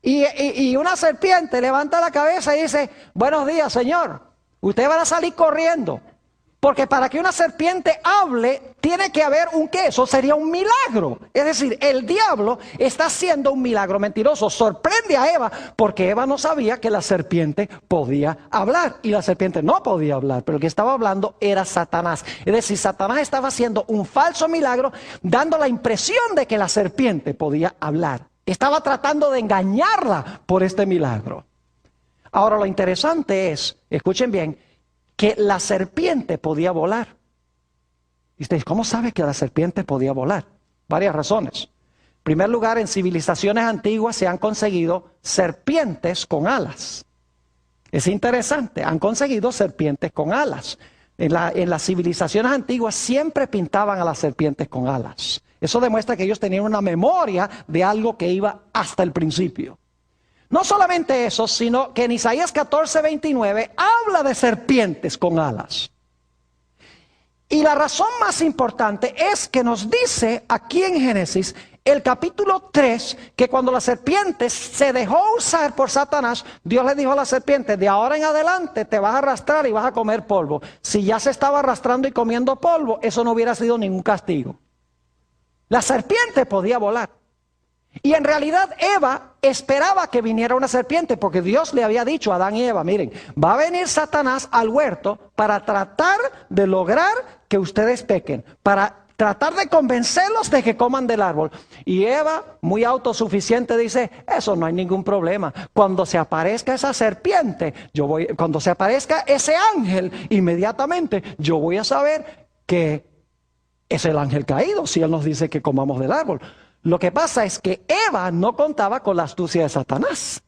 y una serpiente levanta la cabeza y dice, buenos días, señor, ustedes van a salir corriendo. Porque para que una serpiente hable, tiene que haber un qué, eso sería un milagro. Es decir, el diablo está haciendo un milagro mentiroso. Sorprende a Eva, porque Eva no sabía que la serpiente podía hablar. Y la serpiente no podía hablar, pero el que estaba hablando era Satanás. Es decir, Satanás estaba haciendo un falso milagro, dando la impresión de que la serpiente podía hablar. Estaba tratando de engañarla por este milagro. Ahora lo interesante es, escuchen bien, que la serpiente podía volar. Y ustedes, ¿cómo sabe que la serpiente podía volar? Varias razones. En primer lugar, en civilizaciones antiguas se han conseguido serpientes con alas. Es interesante, han conseguido serpientes con alas. En las civilizaciones antiguas siempre pintaban a las serpientes con alas. Eso demuestra que ellos tenían una memoria de algo que iba hasta el principio. No solamente eso, sino que en Isaías 14:29 habla de serpientes con alas. Y la razón más importante es que nos dice aquí en Génesis, el capítulo 3, que cuando la serpiente se dejó usar por Satanás, Dios le dijo a la serpiente, de ahora en adelante te vas a arrastrar y vas a comer polvo. Si ya se estaba arrastrando y comiendo polvo, eso no hubiera sido ningún castigo. La serpiente podía volar. Y en realidad Eva esperaba que viniera una serpiente, porque Dios le había dicho a Adán y Eva, miren, va a venir Satanás al huerto para tratar de lograr que ustedes pequen, para tratar de convencerlos de que coman del árbol. Y Eva, muy autosuficiente, dice, eso no hay ningún problema. Cuando se aparezca esa serpiente, cuando se aparezca ese ángel, inmediatamente yo voy a saber que es el ángel caído, si él nos dice que comamos del árbol. Lo que pasa es que Eva no contaba con la astucia de Satanás.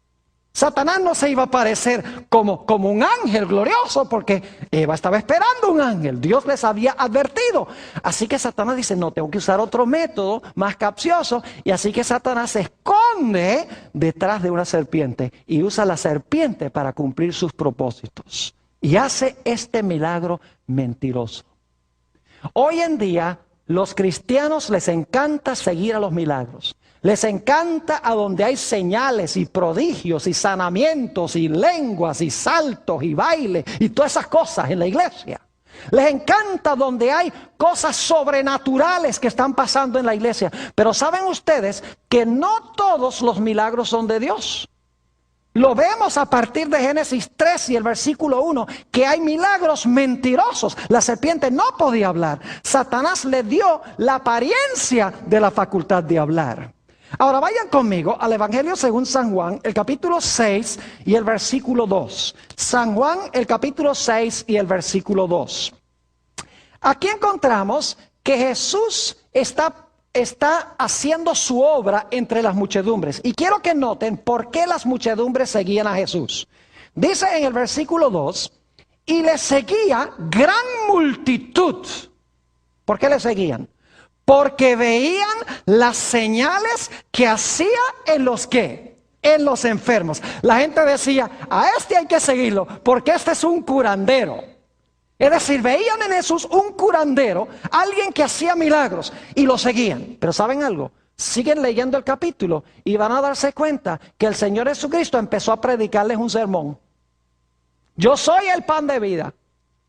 Satanás no se iba a aparecer como un ángel glorioso, porque Eva estaba esperando un ángel. Dios les había advertido. Así que Satanás dice, no, tengo que usar otro método más capcioso. Y así que Satanás se esconde detrás de una serpiente y usa la serpiente para cumplir sus propósitos. Y hace este milagro mentiroso. Hoy en día, los cristianos les encanta seguir a los milagros. Les encanta a donde hay señales y prodigios y sanamientos y lenguas y saltos y bailes y todas esas cosas en la iglesia. Les encanta donde hay cosas sobrenaturales que están pasando en la iglesia. Pero ¿saben ustedes que no todos los milagros son de Dios? Lo vemos a partir de Génesis 3 y el versículo 1, que hay milagros mentirosos. La serpiente no podía hablar. Satanás le dio la apariencia de la facultad de hablar. Ahora vayan conmigo al Evangelio según San Juan, el capítulo 6 y el versículo 2. San Juan, el capítulo 6 y el versículo 2. Aquí encontramos que Jesús está haciendo su obra entre las muchedumbres. Y quiero que noten por qué las muchedumbres seguían a Jesús. Dice en el versículo 2, y le seguía gran multitud. ¿Por qué le seguían? Porque veían las señales que hacía en los ¿qué? En los enfermos. La gente decía, a este hay que seguirlo, porque este es un curandero. Es decir, veían en Jesús un curandero, alguien que hacía milagros y lo seguían. Pero ¿saben algo? Siguen leyendo el capítulo y van a darse cuenta que el Señor Jesucristo empezó a predicarles un sermón. Yo soy el pan de vida.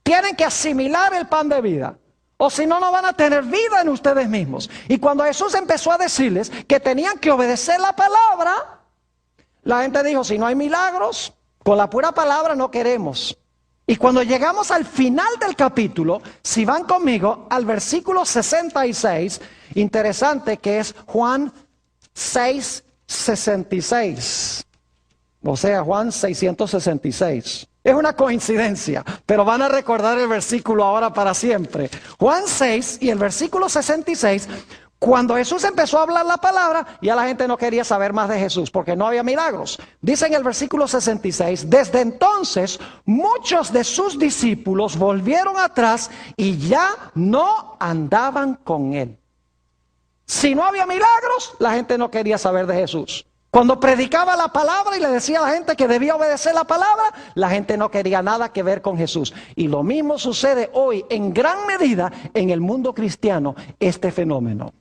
Tienen que asimilar el pan de vida, o si no, no van a tener vida en ustedes mismos. Y cuando Jesús empezó a decirles que tenían que obedecer la palabra, la gente dijo, si no hay milagros, con la pura palabra no queremos. Y cuando llegamos al final del capítulo, si van conmigo al versículo 66, interesante que es Juan 6:66, o sea, Juan 666. Es una coincidencia, pero van a recordar el versículo ahora para siempre. Juan 6 y el versículo 66, cuando Jesús empezó a hablar la palabra, ya la gente no quería saber más de Jesús, porque no había milagros. Dice en el versículo 66, desde entonces muchos de sus discípulos volvieron atrás y ya no andaban con él. Si no había milagros, la gente no quería saber de Jesús. Cuando predicaba la palabra y le decía a la gente que debía obedecer la palabra, la gente no quería nada que ver con Jesús. Y lo mismo sucede hoy en gran medida en el mundo cristiano, este fenómeno.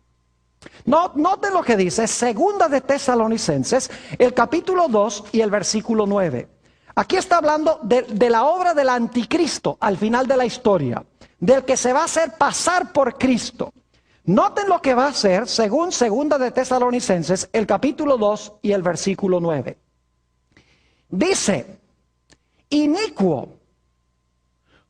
Noten lo que dice Segunda de Tesalonicenses, el capítulo 2 y el versículo 9. Aquí está hablando de la obra del anticristo al final de la historia, del que se va a hacer pasar por Cristo. Noten lo que va a hacer según Segunda de Tesalonicenses, el capítulo 2 y el versículo 9. Dice, inicuo,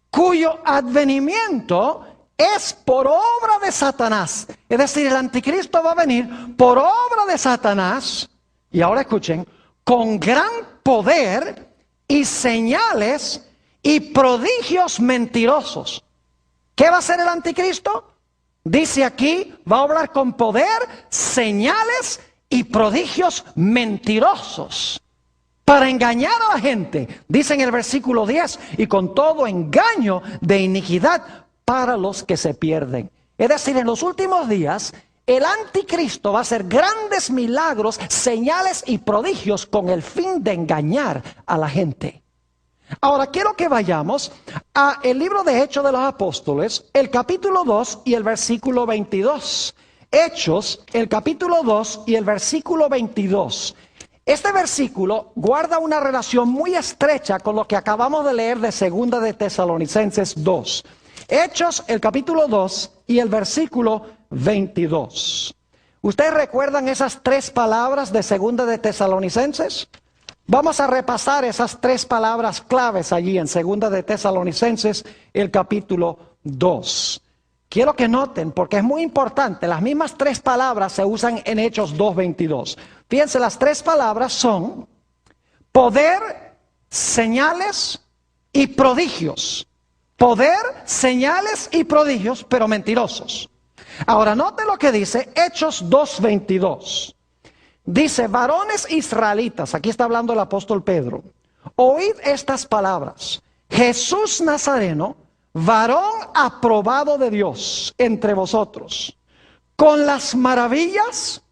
cuyo advenimiento es por obra de Satanás. Es decir, el anticristo va a venir por obra de Satanás, y ahora escuchen, con gran poder y señales y prodigios mentirosos. ¿Qué va a hacer el anticristo? Dice aquí, va a obrar con poder, señales y prodigios mentirosos para engañar a la gente. Dice en el versículo 10, y con todo engaño de iniquidad para los que se pierden. Es decir, en los últimos días, el anticristo va a hacer grandes milagros, señales y prodigios con el fin de engañar a la gente. Ahora quiero que vayamos a el libro de Hechos de los Apóstoles, el capítulo 2 y el versículo 22. Hechos, el capítulo 2 y el versículo 22. Este versículo guarda una relación muy estrecha con lo que acabamos de leer de Segunda de Tesalonicenses 2. Hechos, el capítulo 2 y el versículo 22. ¿Ustedes recuerdan esas tres palabras de Segunda de Tesalonicenses? Vamos a repasar esas tres palabras claves allí en Segunda de Tesalonicenses, el capítulo 2. Quiero que noten, porque es muy importante, las mismas tres palabras se usan en Hechos 2:22. Fíjense, las tres palabras son poder, señales y prodigios. Poder, señales y prodigios, pero mentirosos. Ahora, noten lo que dice Hechos 2:22. Dice, varones israelitas, aquí está hablando el apóstol Pedro, oíd estas palabras. Jesús Nazareno, varón aprobado de Dios entre vosotros, con las maravillas,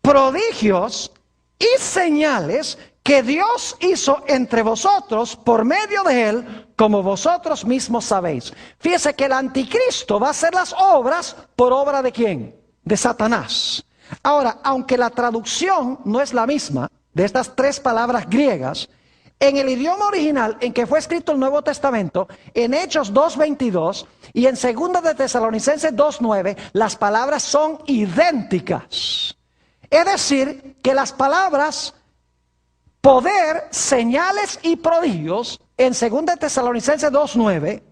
prodigios y señales que Dios hizo entre vosotros por medio de él, como vosotros mismos sabéis. Fíjese que el anticristo va a hacer las obras por obra de ¿quién? De Satanás. Ahora, aunque la traducción no es la misma de estas tres palabras griegas, en el idioma original en que fue escrito el Nuevo Testamento, en Hechos 2:22 y en Segunda de Tesalonicenses 2:9, las palabras son idénticas. Es decir, que las palabras poder, señales y prodigios en Segunda de Tesalonicenses 2:9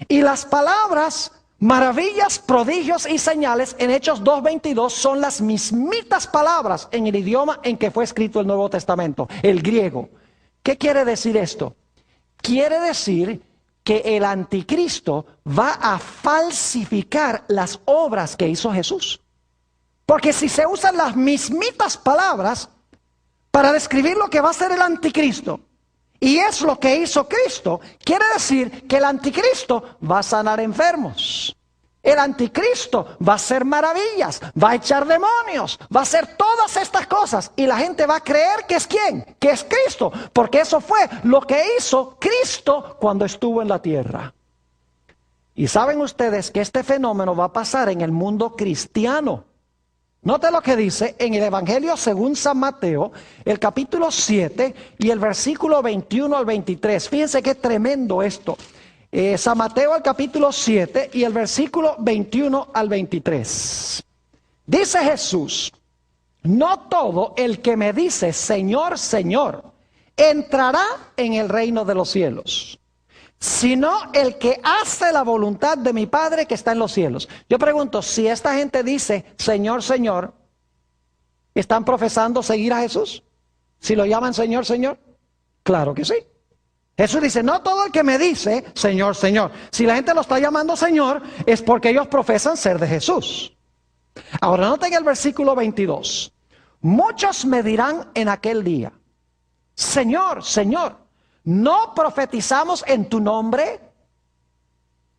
y las palabras maravillas, prodigios y señales en Hechos 2:22 son las mismitas palabras en el idioma en que fue escrito el Nuevo Testamento, el griego. ¿Qué quiere decir esto? Quiere decir que el anticristo va a falsificar las obras que hizo Jesús. Porque si se usan las mismitas palabras para describir lo que va a ser el anticristo, y es lo que hizo Cristo, quiere decir que el anticristo va a sanar enfermos. El anticristo va a hacer maravillas, va a echar demonios, va a hacer todas estas cosas. Y la gente va a creer que es ¿quién? Que es Cristo. Porque eso fue lo que hizo Cristo cuando estuvo en la tierra. Y saben ustedes que este fenómeno va a pasar en el mundo cristiano. Note lo que dice en el Evangelio según San Mateo, el capítulo 7 y el versículo 21 al 23. Fíjense qué tremendo esto. San Mateo, el capítulo 7 y el versículo 21 al 23. Dice Jesús: no todo el que me dice Señor, Señor, entrará en el reino de los cielos, sino el que hace la voluntad de mi Padre que está en los cielos. Yo pregunto, si esta gente dice Señor, Señor, ¿están profesando seguir a Jesús? ¿Si lo llaman Señor, Señor? Claro que sí. Jesús dice, no todo el que me dice Señor, Señor. Si la gente lo está llamando Señor, es porque ellos profesan ser de Jesús. Ahora noten el versículo 22. Muchos me dirán en aquel día, Señor, Señor, ¿no profetizamos en tu nombre?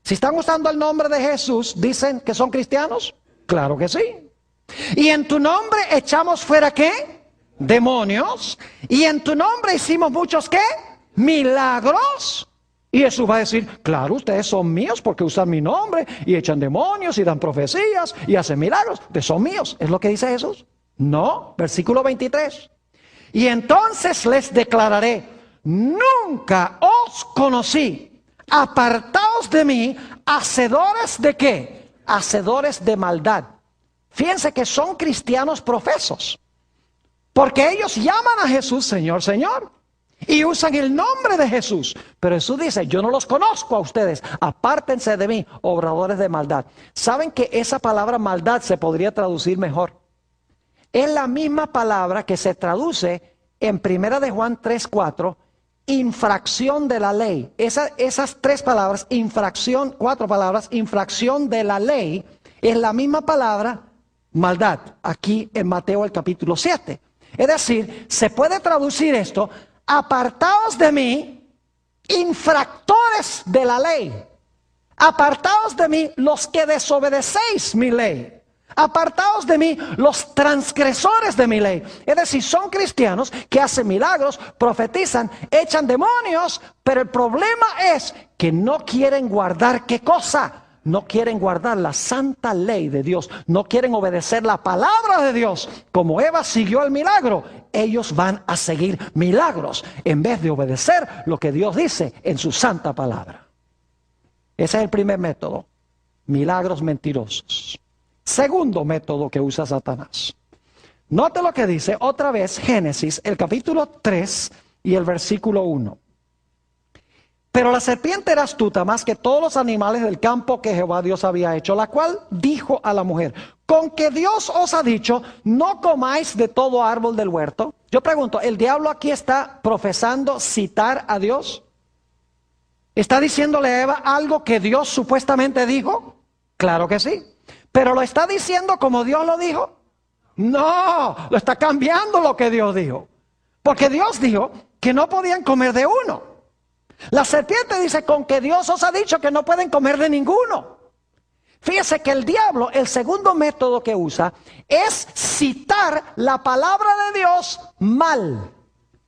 Si están usando el nombre de Jesús, ¿dicen que son cristianos? Claro que sí. ¿Y en tu nombre echamos fuera qué? Demonios. ¿Y en tu nombre hicimos muchos qué? Milagros. Y Jesús va a decir, claro, ustedes son míos porque usan mi nombre y echan demonios y dan profecías y hacen milagros. Ustedes son míos. ¿Es lo que dice Jesús? No, versículo 23. Y entonces les declararé, nunca os conocí, apartaos de mí, hacedores de qué? Hacedores de maldad. Fíjense que son cristianos profesos, porque ellos llaman a Jesús Señor, Señor, y usan el nombre de Jesús. Pero Jesús dice, yo no los conozco a ustedes, apártense de mí, obradores de maldad. ¿Saben que esa palabra maldad se podría traducir mejor? Es la misma palabra que se traduce en 1 de Juan 3:4, infracción de la ley. Esas tres palabras, infracción, cuatro palabras, infracción de la ley, es la misma palabra maldad, aquí en Mateo el capítulo 7. Es decir, se puede traducir esto, apartaos de mí, infractores de la ley. Apartaos de mí los que desobedecéis mi ley. Apartaos de mí los transgresores de mi ley. Es decir, son cristianos que hacen milagros, profetizan, echan demonios, pero el problema es que no quieren guardar ¿qué cosa? No quieren guardar la santa ley de Dios, no quieren obedecer la palabra de Dios. Como Eva siguió el milagro, ellos van a seguir milagros en vez de obedecer lo que Dios dice en su santa palabra. Ese es el primer método, milagros mentirosos. Segundo método que usa Satanás. Note lo que dice otra vez Génesis, el capítulo 3 y el versículo 1. Pero la serpiente era astuta más que todos los animales del campo que Jehová Dios había hecho, la cual dijo a la mujer, ¿con que Dios os ha dicho, no comáis de todo árbol del huerto? Yo pregunto, ¿el diablo aquí está profesando citar a Dios? ¿Está diciéndole a Eva algo que Dios supuestamente dijo? Claro que sí. ¿Pero lo está diciendo como Dios lo dijo? No, lo está cambiando lo que Dios dijo. Porque Dios dijo que no podían comer de uno. La serpiente dice, con que Dios os ha dicho que no pueden comer de ninguno. Fíjese que el diablo, el segundo método que usa, es citar la palabra de Dios mal.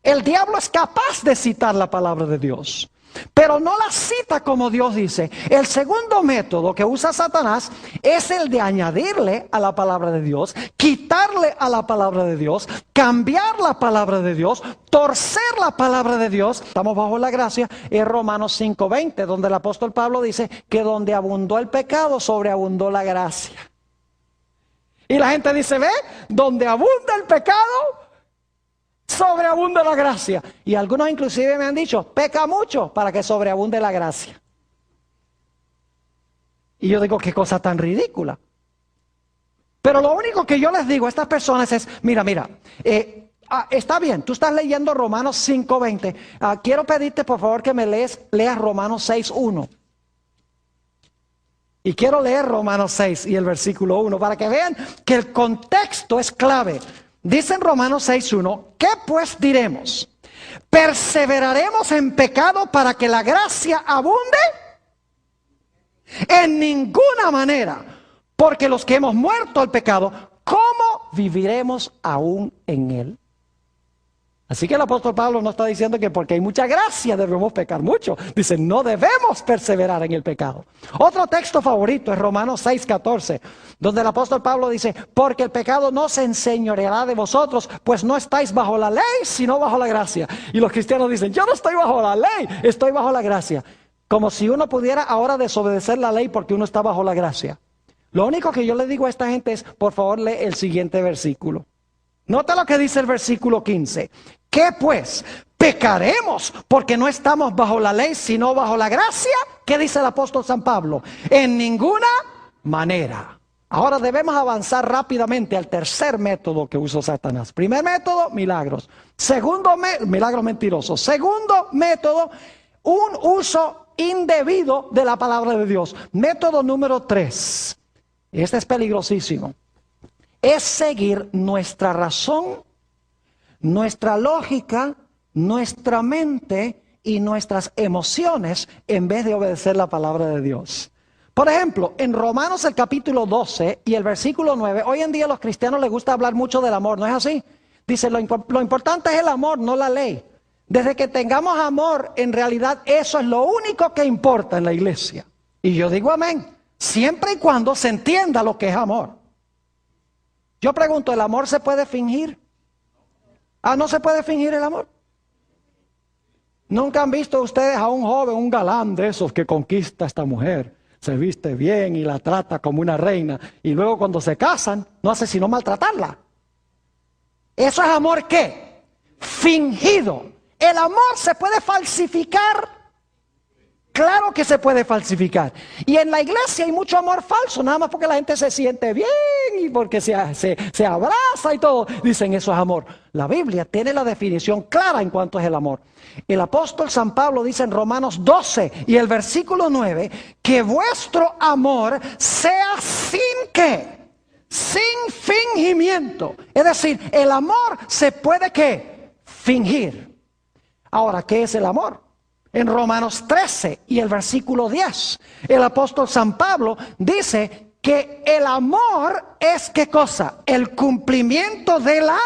El diablo es capaz de citar la palabra de Dios, pero no la cita como Dios dice. El segundo método que usa Satanás es el de añadirle a la palabra de Dios, quitarle a la palabra de Dios, cambiar la palabra de Dios, torcer la palabra de Dios. Estamos bajo la gracia, es Romanos 5:20, donde el apóstol Pablo dice que donde abundó el pecado, sobreabundó la gracia. Y la gente dice, ve, donde abunda el pecado, sobreabunda la gracia. Y algunos inclusive me han dicho, peca mucho para que sobreabunde la gracia. Y yo digo, qué cosa tan ridícula. Pero lo único que yo les digo a estas personas es, mira, está bien, tú estás leyendo Romanos 5:20. Quiero pedirte por favor que me leas Romanos 6:1. Y quiero leer Romanos 6 y el versículo 1 para que vean que el contexto es clave. Dice en Romanos 6:1, ¿qué pues diremos? ¿Perseveraremos en pecado para que la gracia abunde? En ninguna manera, porque los que hemos muerto al pecado, ¿cómo viviremos aún en él? Así que el apóstol Pablo no está diciendo que porque hay mucha gracia debemos pecar mucho. Dice, no debemos perseverar en el pecado. Otro texto favorito es Romanos 6:14, donde el apóstol Pablo dice, porque el pecado no se enseñoreará de vosotros, pues no estáis bajo la ley, sino bajo la gracia. Y los cristianos dicen, yo no estoy bajo la ley, estoy bajo la gracia. Como si uno pudiera ahora desobedecer la ley porque uno está bajo la gracia. Lo único que yo le digo a esta gente es, por favor, lee el siguiente versículo. Nota lo que dice el versículo 15. ¿Qué pues? ¿Pecaremos porque no estamos bajo la ley sino bajo la gracia? ¿Qué dice el apóstol San Pablo? En ninguna manera. Ahora debemos avanzar rápidamente al tercer método que usó Satanás. Primer método, milagros. Segundo, milagros mentirosos. Segundo método, un uso indebido de la palabra de Dios. Método número 3. Este es peligrosísimo. Es seguir nuestra razón, nuestra lógica, nuestra mente y nuestras emociones en vez de obedecer la palabra de Dios. Por ejemplo, en Romanos el capítulo 12 y el versículo 9, hoy en día a los cristianos les gusta hablar mucho del amor, ¿no es así? Dice, lo importante es el amor, no la ley. Desde que tengamos amor, en realidad eso es lo único que importa en la iglesia. Y yo digo amén, siempre y cuando se entienda lo que es amor. Yo pregunto, ¿el amor se puede fingir? ¿No se puede fingir el amor? ¿Nunca han visto ustedes a un joven, un galán de esos que conquista a esta mujer? Se viste bien y la trata como una reina. Y luego cuando se casan, no hace sino maltratarla. ¿Eso es amor qué? Fingido. ¿El amor se puede falsificar? Claro que se puede falsificar. Y en la iglesia hay mucho amor falso, nada más porque la gente se siente bien y porque se abraza y todo. Dicen, eso es amor. La Biblia tiene la definición clara en cuanto es el amor. El apóstol San Pablo dice en Romanos 12 y el versículo 9, que vuestro amor sea sin ¿qué? Sin fingimiento. Es decir, el amor se puede ¿qué? Fingir. Ahora, ¿qué es el amor? En Romanos 13 y el versículo 10, el apóstol San Pablo dice que el amor es ¿qué cosa? El cumplimiento de la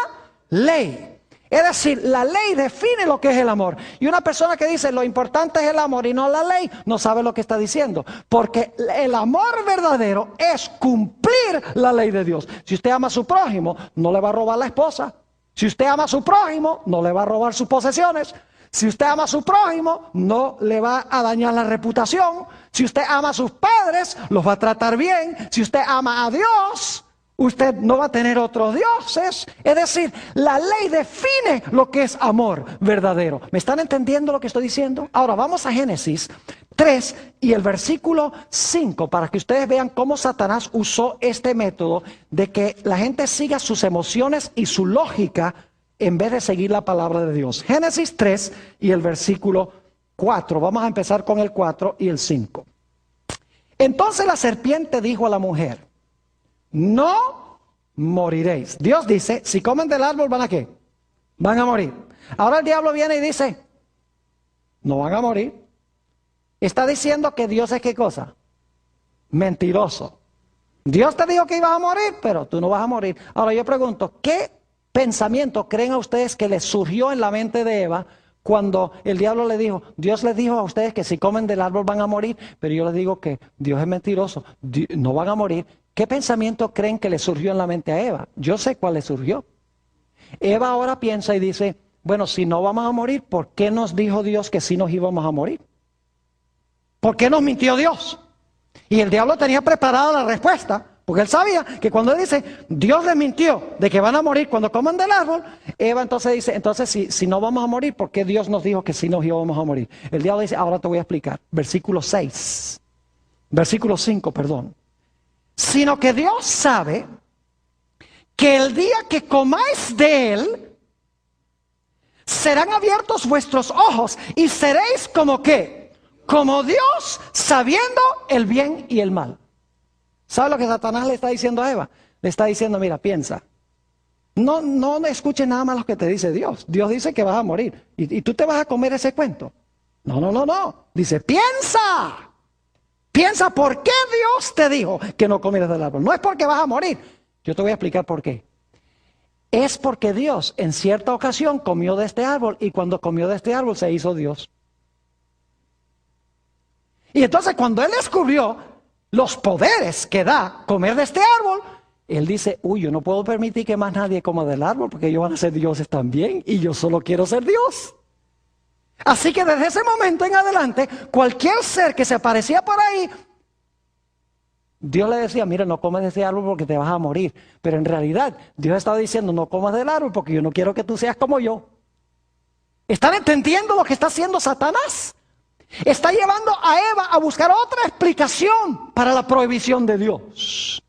ley. Es decir, la ley define lo que es el amor. Y una persona que dice lo importante es el amor y no la ley, no sabe lo que está diciendo. Porque el amor verdadero es cumplir la ley de Dios. Si usted ama a su prójimo, no le va a robar la esposa. Si usted ama a su prójimo, no le va a robar sus posesiones. Si usted ama a su prójimo, no le va a dañar la reputación. Si usted ama a sus padres, los va a tratar bien. Si usted ama a Dios, usted no va a tener otros dioses. Es decir, la ley define lo que es amor verdadero. ¿Me están entendiendo lo que estoy diciendo? Ahora vamos a Génesis 3 y el versículo 5 para que ustedes vean cómo Satanás usó este método de que la gente siga sus emociones y su lógica en vez de seguir la palabra de Dios. Génesis 3 y el versículo 4. Vamos a empezar con el 4 y el 5. Entonces la serpiente dijo a la mujer, no moriréis. Dios dice, si comen del árbol, ¿van a qué? Van a morir. Ahora el diablo viene y dice, no van a morir. Está diciendo que Dios es ¿qué cosa? Mentiroso. Dios te dijo que ibas a morir, pero tú no vas a morir. Ahora yo pregunto, ¿qué pensamiento creen a ustedes que les surgió en la mente de Eva cuando el diablo le dijo, Dios les dijo a ustedes que si comen del árbol van a morir, pero yo les digo que Dios es mentiroso, no van a morir? ¿Qué pensamiento creen que le surgió en la mente a Eva? Yo sé cuál le surgió. Eva ahora piensa y dice, bueno, si no vamos a morir, ¿por qué nos dijo Dios que sí nos íbamos a morir? ¿Por qué nos mintió Dios? Y el diablo tenía preparada la respuesta, porque él sabía que cuando él dice, Dios les mintió de que van a morir cuando coman del árbol, Eva entonces dice, entonces si no vamos a morir, ¿por qué Dios nos dijo que sí nos íbamos a morir? El diablo dice, ahora te voy a explicar. Versículo 5, perdón. Sino que Dios sabe que el día que comáis de él, serán abiertos vuestros ojos y seréis como ¿qué? Como Dios, sabiendo el bien y el mal. ¿Sabe lo que Satanás le está diciendo a Eva? Le está diciendo, mira, piensa. No escuches nada más lo que te dice Dios. Dios dice que vas a morir. ¿Y tú te vas a comer ese cuento? No. Dice, piensa. Piensa por qué Dios te dijo que no comieras del árbol. No es porque vas a morir. Yo te voy a explicar por qué. es porque Dios en cierta ocasión comió de este árbol y cuando comió de este árbol se hizo Dios. Y entonces cuando Él descubrió los poderes que da comer de este árbol, Él dice, uy, yo no puedo permitir que más nadie coma del árbol porque ellos van a ser dioses también y yo solo quiero ser Dios. Así que desde ese momento en adelante, cualquier ser que se aparecía por ahí, Dios le decía, mira, no comes de ese árbol porque te vas a morir. Pero en realidad, Dios estaba diciendo, no comas del árbol porque yo no quiero que tú seas como yo. ¿Están entendiendo lo que está haciendo Satanás? Está llevando a Eva a buscar otra explicación para la prohibición de Dios.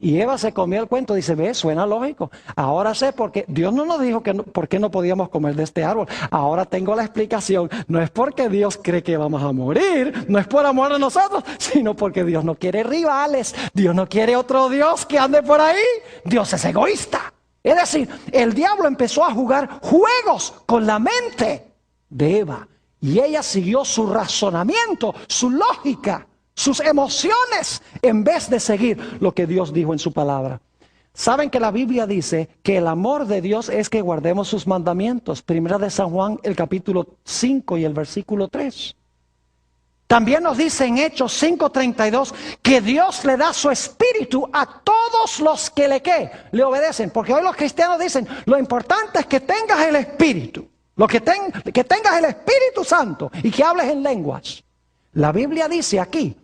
Y Eva se comió el cuento, dice, ve, suena lógico. Ahora sé por qué. Dios no nos dijo que por qué no podíamos comer de este árbol. Ahora tengo la explicación. No es porque Dios cree que vamos a morir, no es por amor a nosotros, sino porque Dios no quiere rivales. Dios no quiere otro Dios que ande por ahí. Dios es egoísta. Es decir, el diablo empezó a jugar juegos con la mente de Eva. Y ella siguió su razonamiento, su lógica, sus emociones, en vez de seguir lo que Dios dijo en su palabra. Saben que la Biblia dice que el amor de Dios es que guardemos sus mandamientos. Primera de San Juan, el capítulo 5 y el versículo 3. También nos dice en Hechos 5:32 que Dios le da su espíritu a todos los que le obedecen. Porque hoy los cristianos dicen, lo importante es que tengas el espíritu. Que tengas el Espíritu Santo y que hables en lenguas. La Biblia dice aquí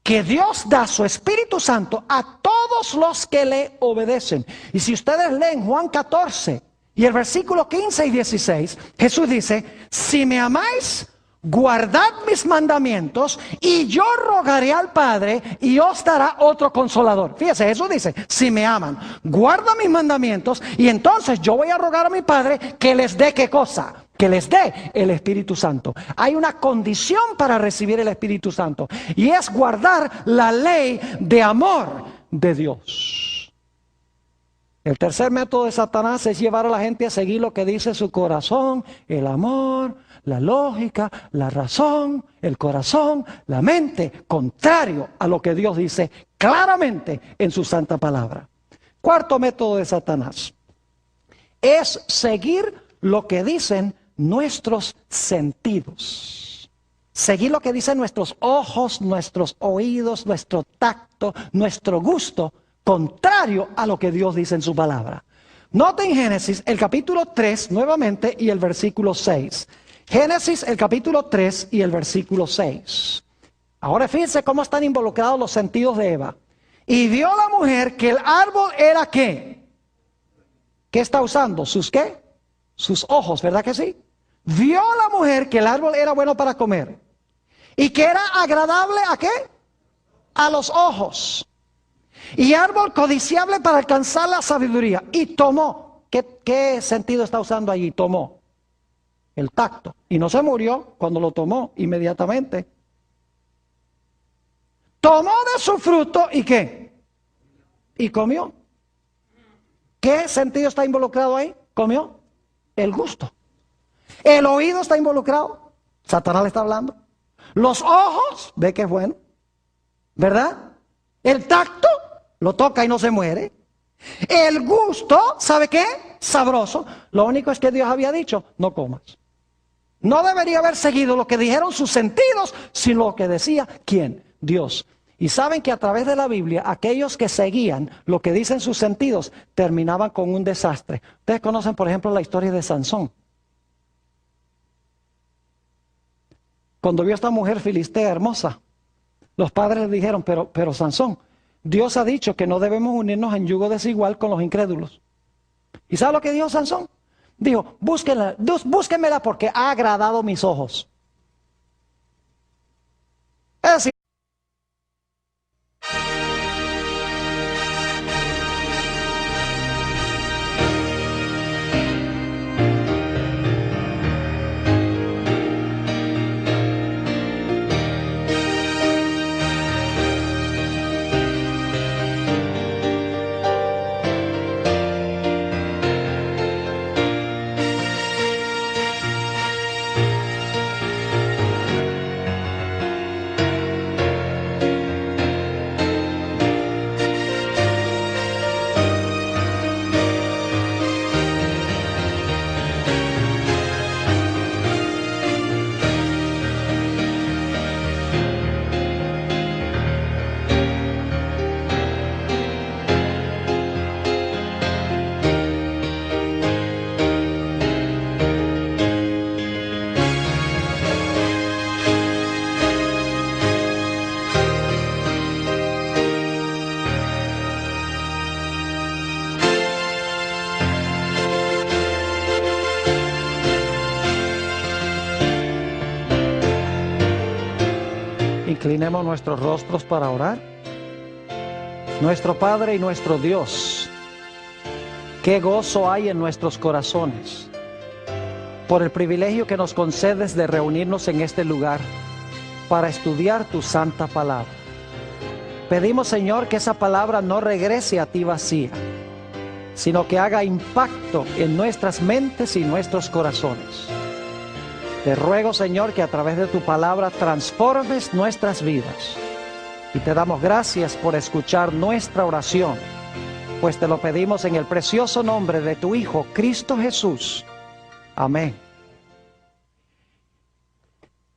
que Dios da su Espíritu Santo a todos los que le obedecen. Y si ustedes leen Juan 14 y el versículo 15 y 16, Jesús dice, si me amáis, guardad mis mandamientos y yo rogaré al Padre y os dará otro consolador. Fíjese, Jesús dice, si me aman, guarda mis mandamientos y entonces yo voy a rogar a mi Padre que les dé ¿qué cosa? Que les dé el Espíritu Santo. Hay una condición para recibir el Espíritu Santo y es guardar la ley de amor de Dios. El tercer método de Satanás es llevar a la gente a seguir lo que dice su corazón, el amor, la lógica, la razón, el corazón, la mente, contrario a lo que Dios dice claramente en su santa palabra. Cuarto método de Satanás es seguir lo que dicen nuestros sentidos. Seguir lo que dicen nuestros ojos, nuestros oídos, nuestro tacto, nuestro gusto, contrario a lo que Dios dice en su palabra. Noten Génesis, el capítulo 3 nuevamente y el versículo 6. Génesis, el capítulo 3 y el versículo 6. Ahora fíjense cómo están involucrados los sentidos de Eva. Y vio la mujer que el árbol era ¿qué? ¿Qué está usando? ¿Sus qué? Sus ojos, ¿verdad que sí? Vio la mujer que el árbol era bueno para comer. Y que era agradable ¿a qué? A los ojos. Y árbol codiciable para alcanzar la sabiduría. Y tomó. ¿Qué sentido está usando allí? Tomó. El tacto. Y no se murió cuando lo tomó inmediatamente. Tomó de su fruto y ¿qué? Y comió. ¿Qué sentido está involucrado ahí? Comió. El gusto. El oído está involucrado. Satanás le está hablando. Los ojos, ve que es bueno. ¿Verdad? El tacto, lo toca y no se muere. El gusto, ¿sabe qué? Sabroso. Lo único es que Dios había dicho, no comas. No debería haber seguido lo que dijeron sus sentidos, sino lo que decía, ¿quién? Dios. Y saben que a través de la Biblia, aquellos que seguían lo que dicen sus sentidos, terminaban con un desastre. Ustedes conocen, por ejemplo, la historia de Sansón. Cuando vio a esta mujer filistea hermosa, los padres le dijeron, pero Sansón, Dios ha dicho que no debemos unirnos en yugo desigual con los incrédulos. ¿Y sabe lo que dijo Sansón? Dijo, búsquenmela porque ha agradado mis ojos. Es decir, Inclinemos nuestros rostros para orar. Nuestro Padre y nuestro Dios, qué gozo hay en nuestros corazones por el privilegio que nos concedes de reunirnos en este lugar para estudiar tu santa palabra. Pedimos, Señor, que esa palabra no regrese a ti vacía, sino que haga impacto en nuestras mentes y nuestros corazones. Te ruego, Señor, que a través de tu palabra transformes nuestras vidas. Y te damos gracias por escuchar nuestra oración, pues te lo pedimos en el precioso nombre de tu Hijo, Cristo Jesús. Amén.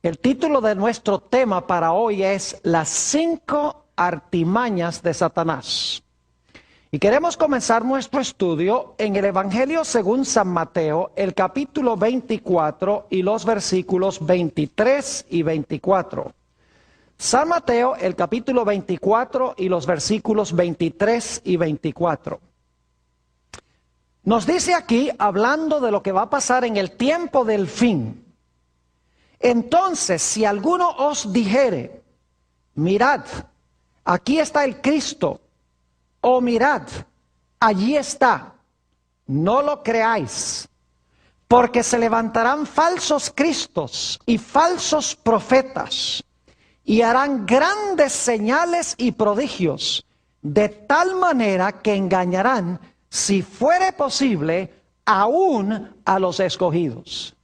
El título de nuestro tema para hoy es Las 5 artimañas de Satanás. Y queremos comenzar nuestro estudio en el Evangelio según San Mateo, el capítulo 24 y los versículos 23 y 24. San Mateo, el capítulo 24 y los versículos 23 y 24. Nos dice aquí, hablando de lo que va a pasar en el tiempo del fin: entonces, si alguno os dijere, mirad, aquí está el Cristo, o mirad, allí está, no lo creáis, porque se levantarán falsos cristos y falsos profetas, y harán grandes señales y prodigios, de tal manera que engañarán, si fuere posible, aún a los escogidos.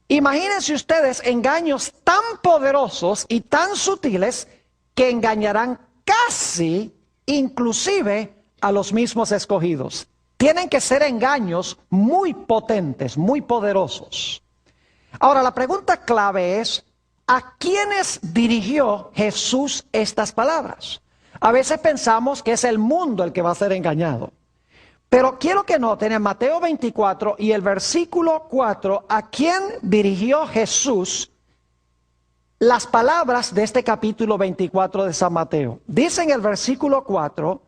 Imagínense ustedes engaños tan poderosos y tan sutiles que engañarán casi, inclusive, a los mismos escogidos. Tienen que ser engaños muy potentes, muy poderosos. Ahora, la pregunta clave es: ¿a quiénes dirigió Jesús estas palabras? A veces pensamos que es el mundo el que va a ser engañado. Pero quiero que noten en Mateo 24 y el versículo 4, ¿a quién dirigió Jesús las palabras de este capítulo 24 de San Mateo? Dice en el versículo 4,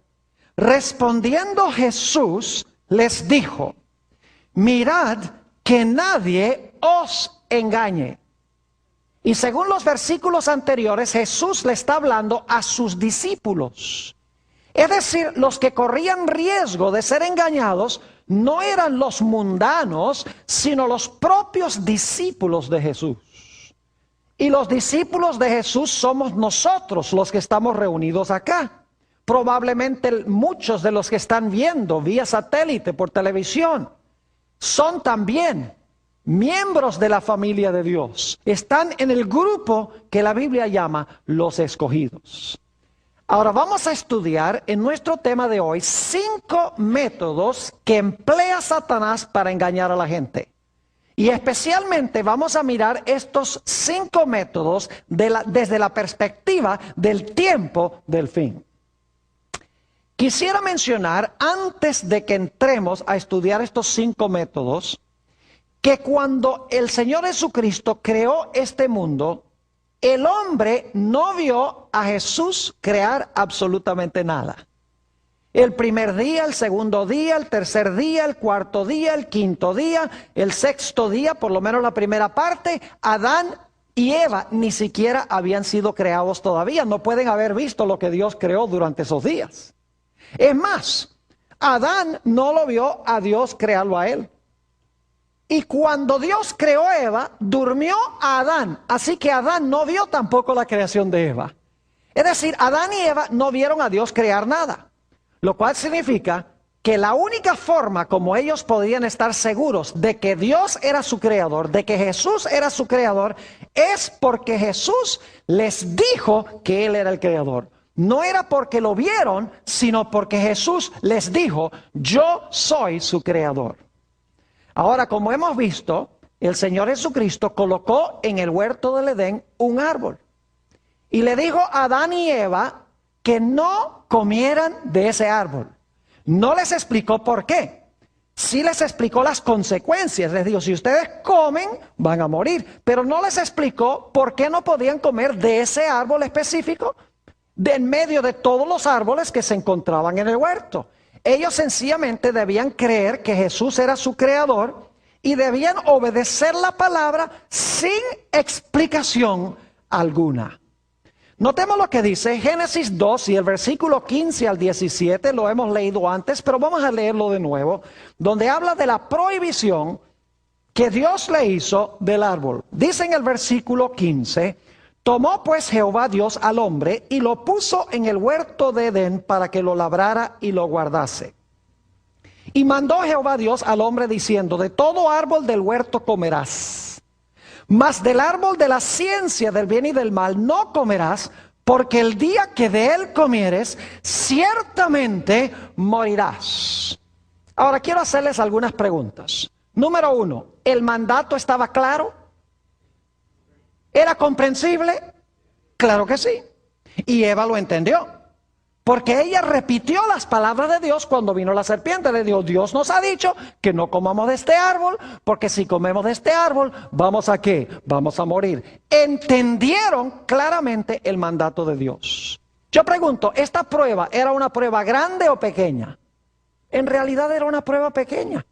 respondiendo Jesús les dijo, mirad que nadie os engañe. Y según los versículos anteriores, Jesús le está hablando a sus discípulos. Es decir, los que corrían riesgo de ser engañados no eran los mundanos, sino los propios discípulos de Jesús. Y los discípulos de Jesús somos nosotros los que estamos reunidos acá. Probablemente muchos de los que están viendo vía satélite por televisión son también miembros de la familia de Dios. Están en el grupo que la Biblia llama los escogidos. Ahora vamos a estudiar en nuestro tema de hoy 5 métodos que emplea Satanás para engañar a la gente. Y especialmente vamos a mirar estos 5 métodos desde la perspectiva del tiempo del fin. Quisiera mencionar, antes de que entremos a estudiar estos 5 métodos, que cuando el Señor Jesucristo creó este mundo, el hombre no vio a Jesús crear absolutamente nada. El primer día, el segundo día, el tercer día, el cuarto día, el quinto día, el sexto día, por lo menos la primera parte, Adán y Eva ni siquiera habían sido creados todavía. No pueden haber visto lo que Dios creó durante esos días. Es más, Adán no lo vio a Dios crearlo a él. Y cuando Dios creó a Eva, durmió a Adán. Así que Adán no vio tampoco la creación de Eva. Es decir, Adán y Eva no vieron a Dios crear nada. Lo cual significa que la única forma como ellos podían estar seguros de que Dios era su creador, de que Jesús era su creador, es porque Jesús les dijo que Él era el creador. No era porque lo vieron, sino porque Jesús les dijo, yo soy su creador. Ahora, como hemos visto, el Señor Jesucristo colocó en el huerto del Edén un árbol. Y le dijo a Adán y Eva que no comieran de ese árbol. No les explicó por qué. Sí les explicó las consecuencias. Les dijo, si ustedes comen, van a morir. Pero no les explicó por qué no podían comer de ese árbol específico, de en medio de todos los árboles que se encontraban en el huerto. Ellos sencillamente debían creer que Jesús era su creador y debían obedecer la palabra sin explicación alguna. Notemos lo que dice Génesis 2 y el versículo 15 al 17, lo hemos leído antes, pero vamos a leerlo de nuevo, donde habla de la prohibición que Dios le hizo del árbol. Dice en el versículo 15, tomó pues Jehová Dios al hombre y lo puso en el huerto de Edén para que lo labrara y lo guardase. Y mandó Jehová Dios al hombre diciendo, de todo árbol del huerto comerás, mas del árbol de la ciencia del bien y del mal no comerás, porque el día que de él comieres, ciertamente morirás. Ahora quiero hacerles algunas preguntas. Número 1, ¿el mandato estaba claro? ¿Era comprensible? Claro que sí. Y Eva lo entendió. Porque ella repitió las palabras de Dios cuando vino la serpiente. Le dijo, Dios nos ha dicho que no comamos de este árbol, porque si comemos de este árbol, ¿vamos a qué? Vamos a morir. Entendieron claramente el mandato de Dios. Yo pregunto, ¿esta prueba era una prueba grande o pequeña? En realidad era una prueba pequeña.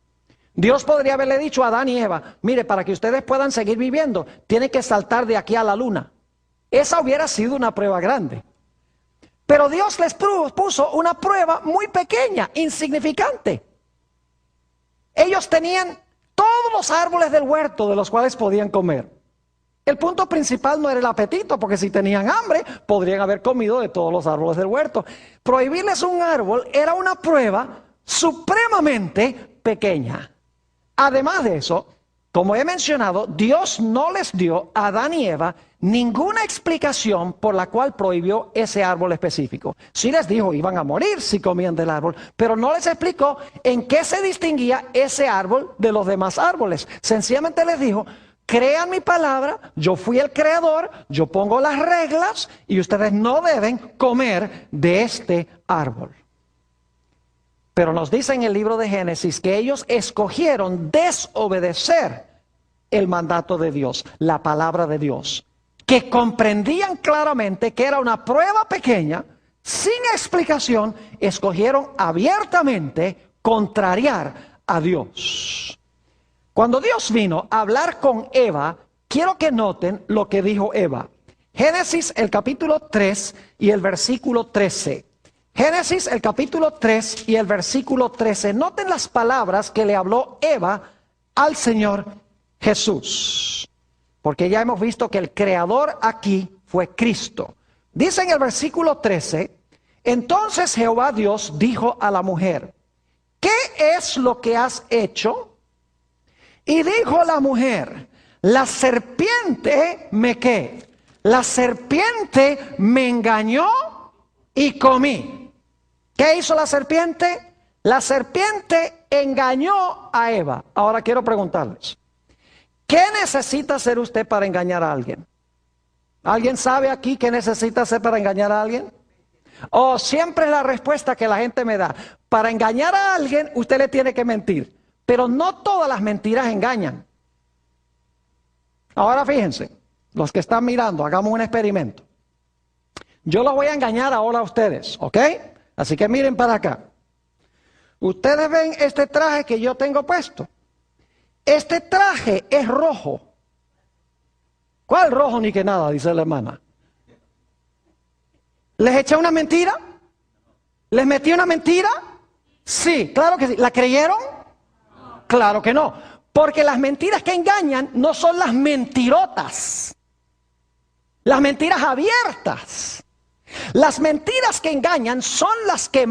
Dios podría haberle dicho a Adán y Eva, mire, para que ustedes puedan seguir viviendo, tienen que saltar de aquí a la luna. Esa hubiera sido una prueba grande. Pero Dios les puso una prueba muy pequeña, insignificante. Ellos tenían todos los árboles del huerto de los cuales podían comer. El punto principal no era el apetito, porque si tenían hambre, podrían haber comido de todos los árboles del huerto. Prohibirles un árbol era una prueba supremamente pequeña. Además de eso, como he mencionado, Dios no les dio a Adán y Eva ninguna explicación por la cual prohibió ese árbol específico. Sí les dijo, iban a morir si comían del árbol, pero no les explicó en qué se distinguía ese árbol de los demás árboles. Sencillamente les dijo, crean mi palabra, yo fui el creador, yo pongo las reglas y ustedes no deben comer de este árbol. Pero nos dice en el libro de Génesis que ellos escogieron desobedecer el mandato de Dios, la palabra de Dios, que comprendían claramente que era una prueba pequeña, sin explicación, escogieron abiertamente contrariar a Dios. Cuando Dios vino a hablar con Eva, quiero que noten lo que dijo Eva. Génesis el capítulo 3 y el versículo 13. Génesis el capítulo 3 y el versículo 13. Noten las palabras que le habló Eva al Señor Jesús. Porque ya hemos visto que el creador aquí fue Cristo. Dice en el versículo 13, entonces Jehová Dios dijo a la mujer, ¿qué es lo que has hecho? Y dijo la mujer, la serpiente me ¿qué? La serpiente me engañó y comí. ¿Qué hizo la serpiente? La serpiente engañó a Eva. Ahora quiero preguntarles, ¿qué necesita hacer usted para engañar a alguien? ¿Alguien sabe aquí qué necesita hacer para engañar a alguien? Oh, siempre es la respuesta que la gente me da. Para engañar a alguien, usted le tiene que mentir. Pero no todas las mentiras engañan. Ahora fíjense, los que están mirando, hagamos un experimento. Yo los voy a engañar ahora a ustedes, ¿ok? Así que miren para acá. Ustedes ven este traje que yo tengo puesto. Este traje es rojo. ¿Cuál rojo ni que nada? Dice la hermana. ¿Les eché una mentira? ¿Les metí una mentira? Sí, claro que sí. ¿La creyeron? Claro que no. Porque las mentiras que engañan no son las mentirotas. Las mentiras abiertas. Las mentiras que engañan son las que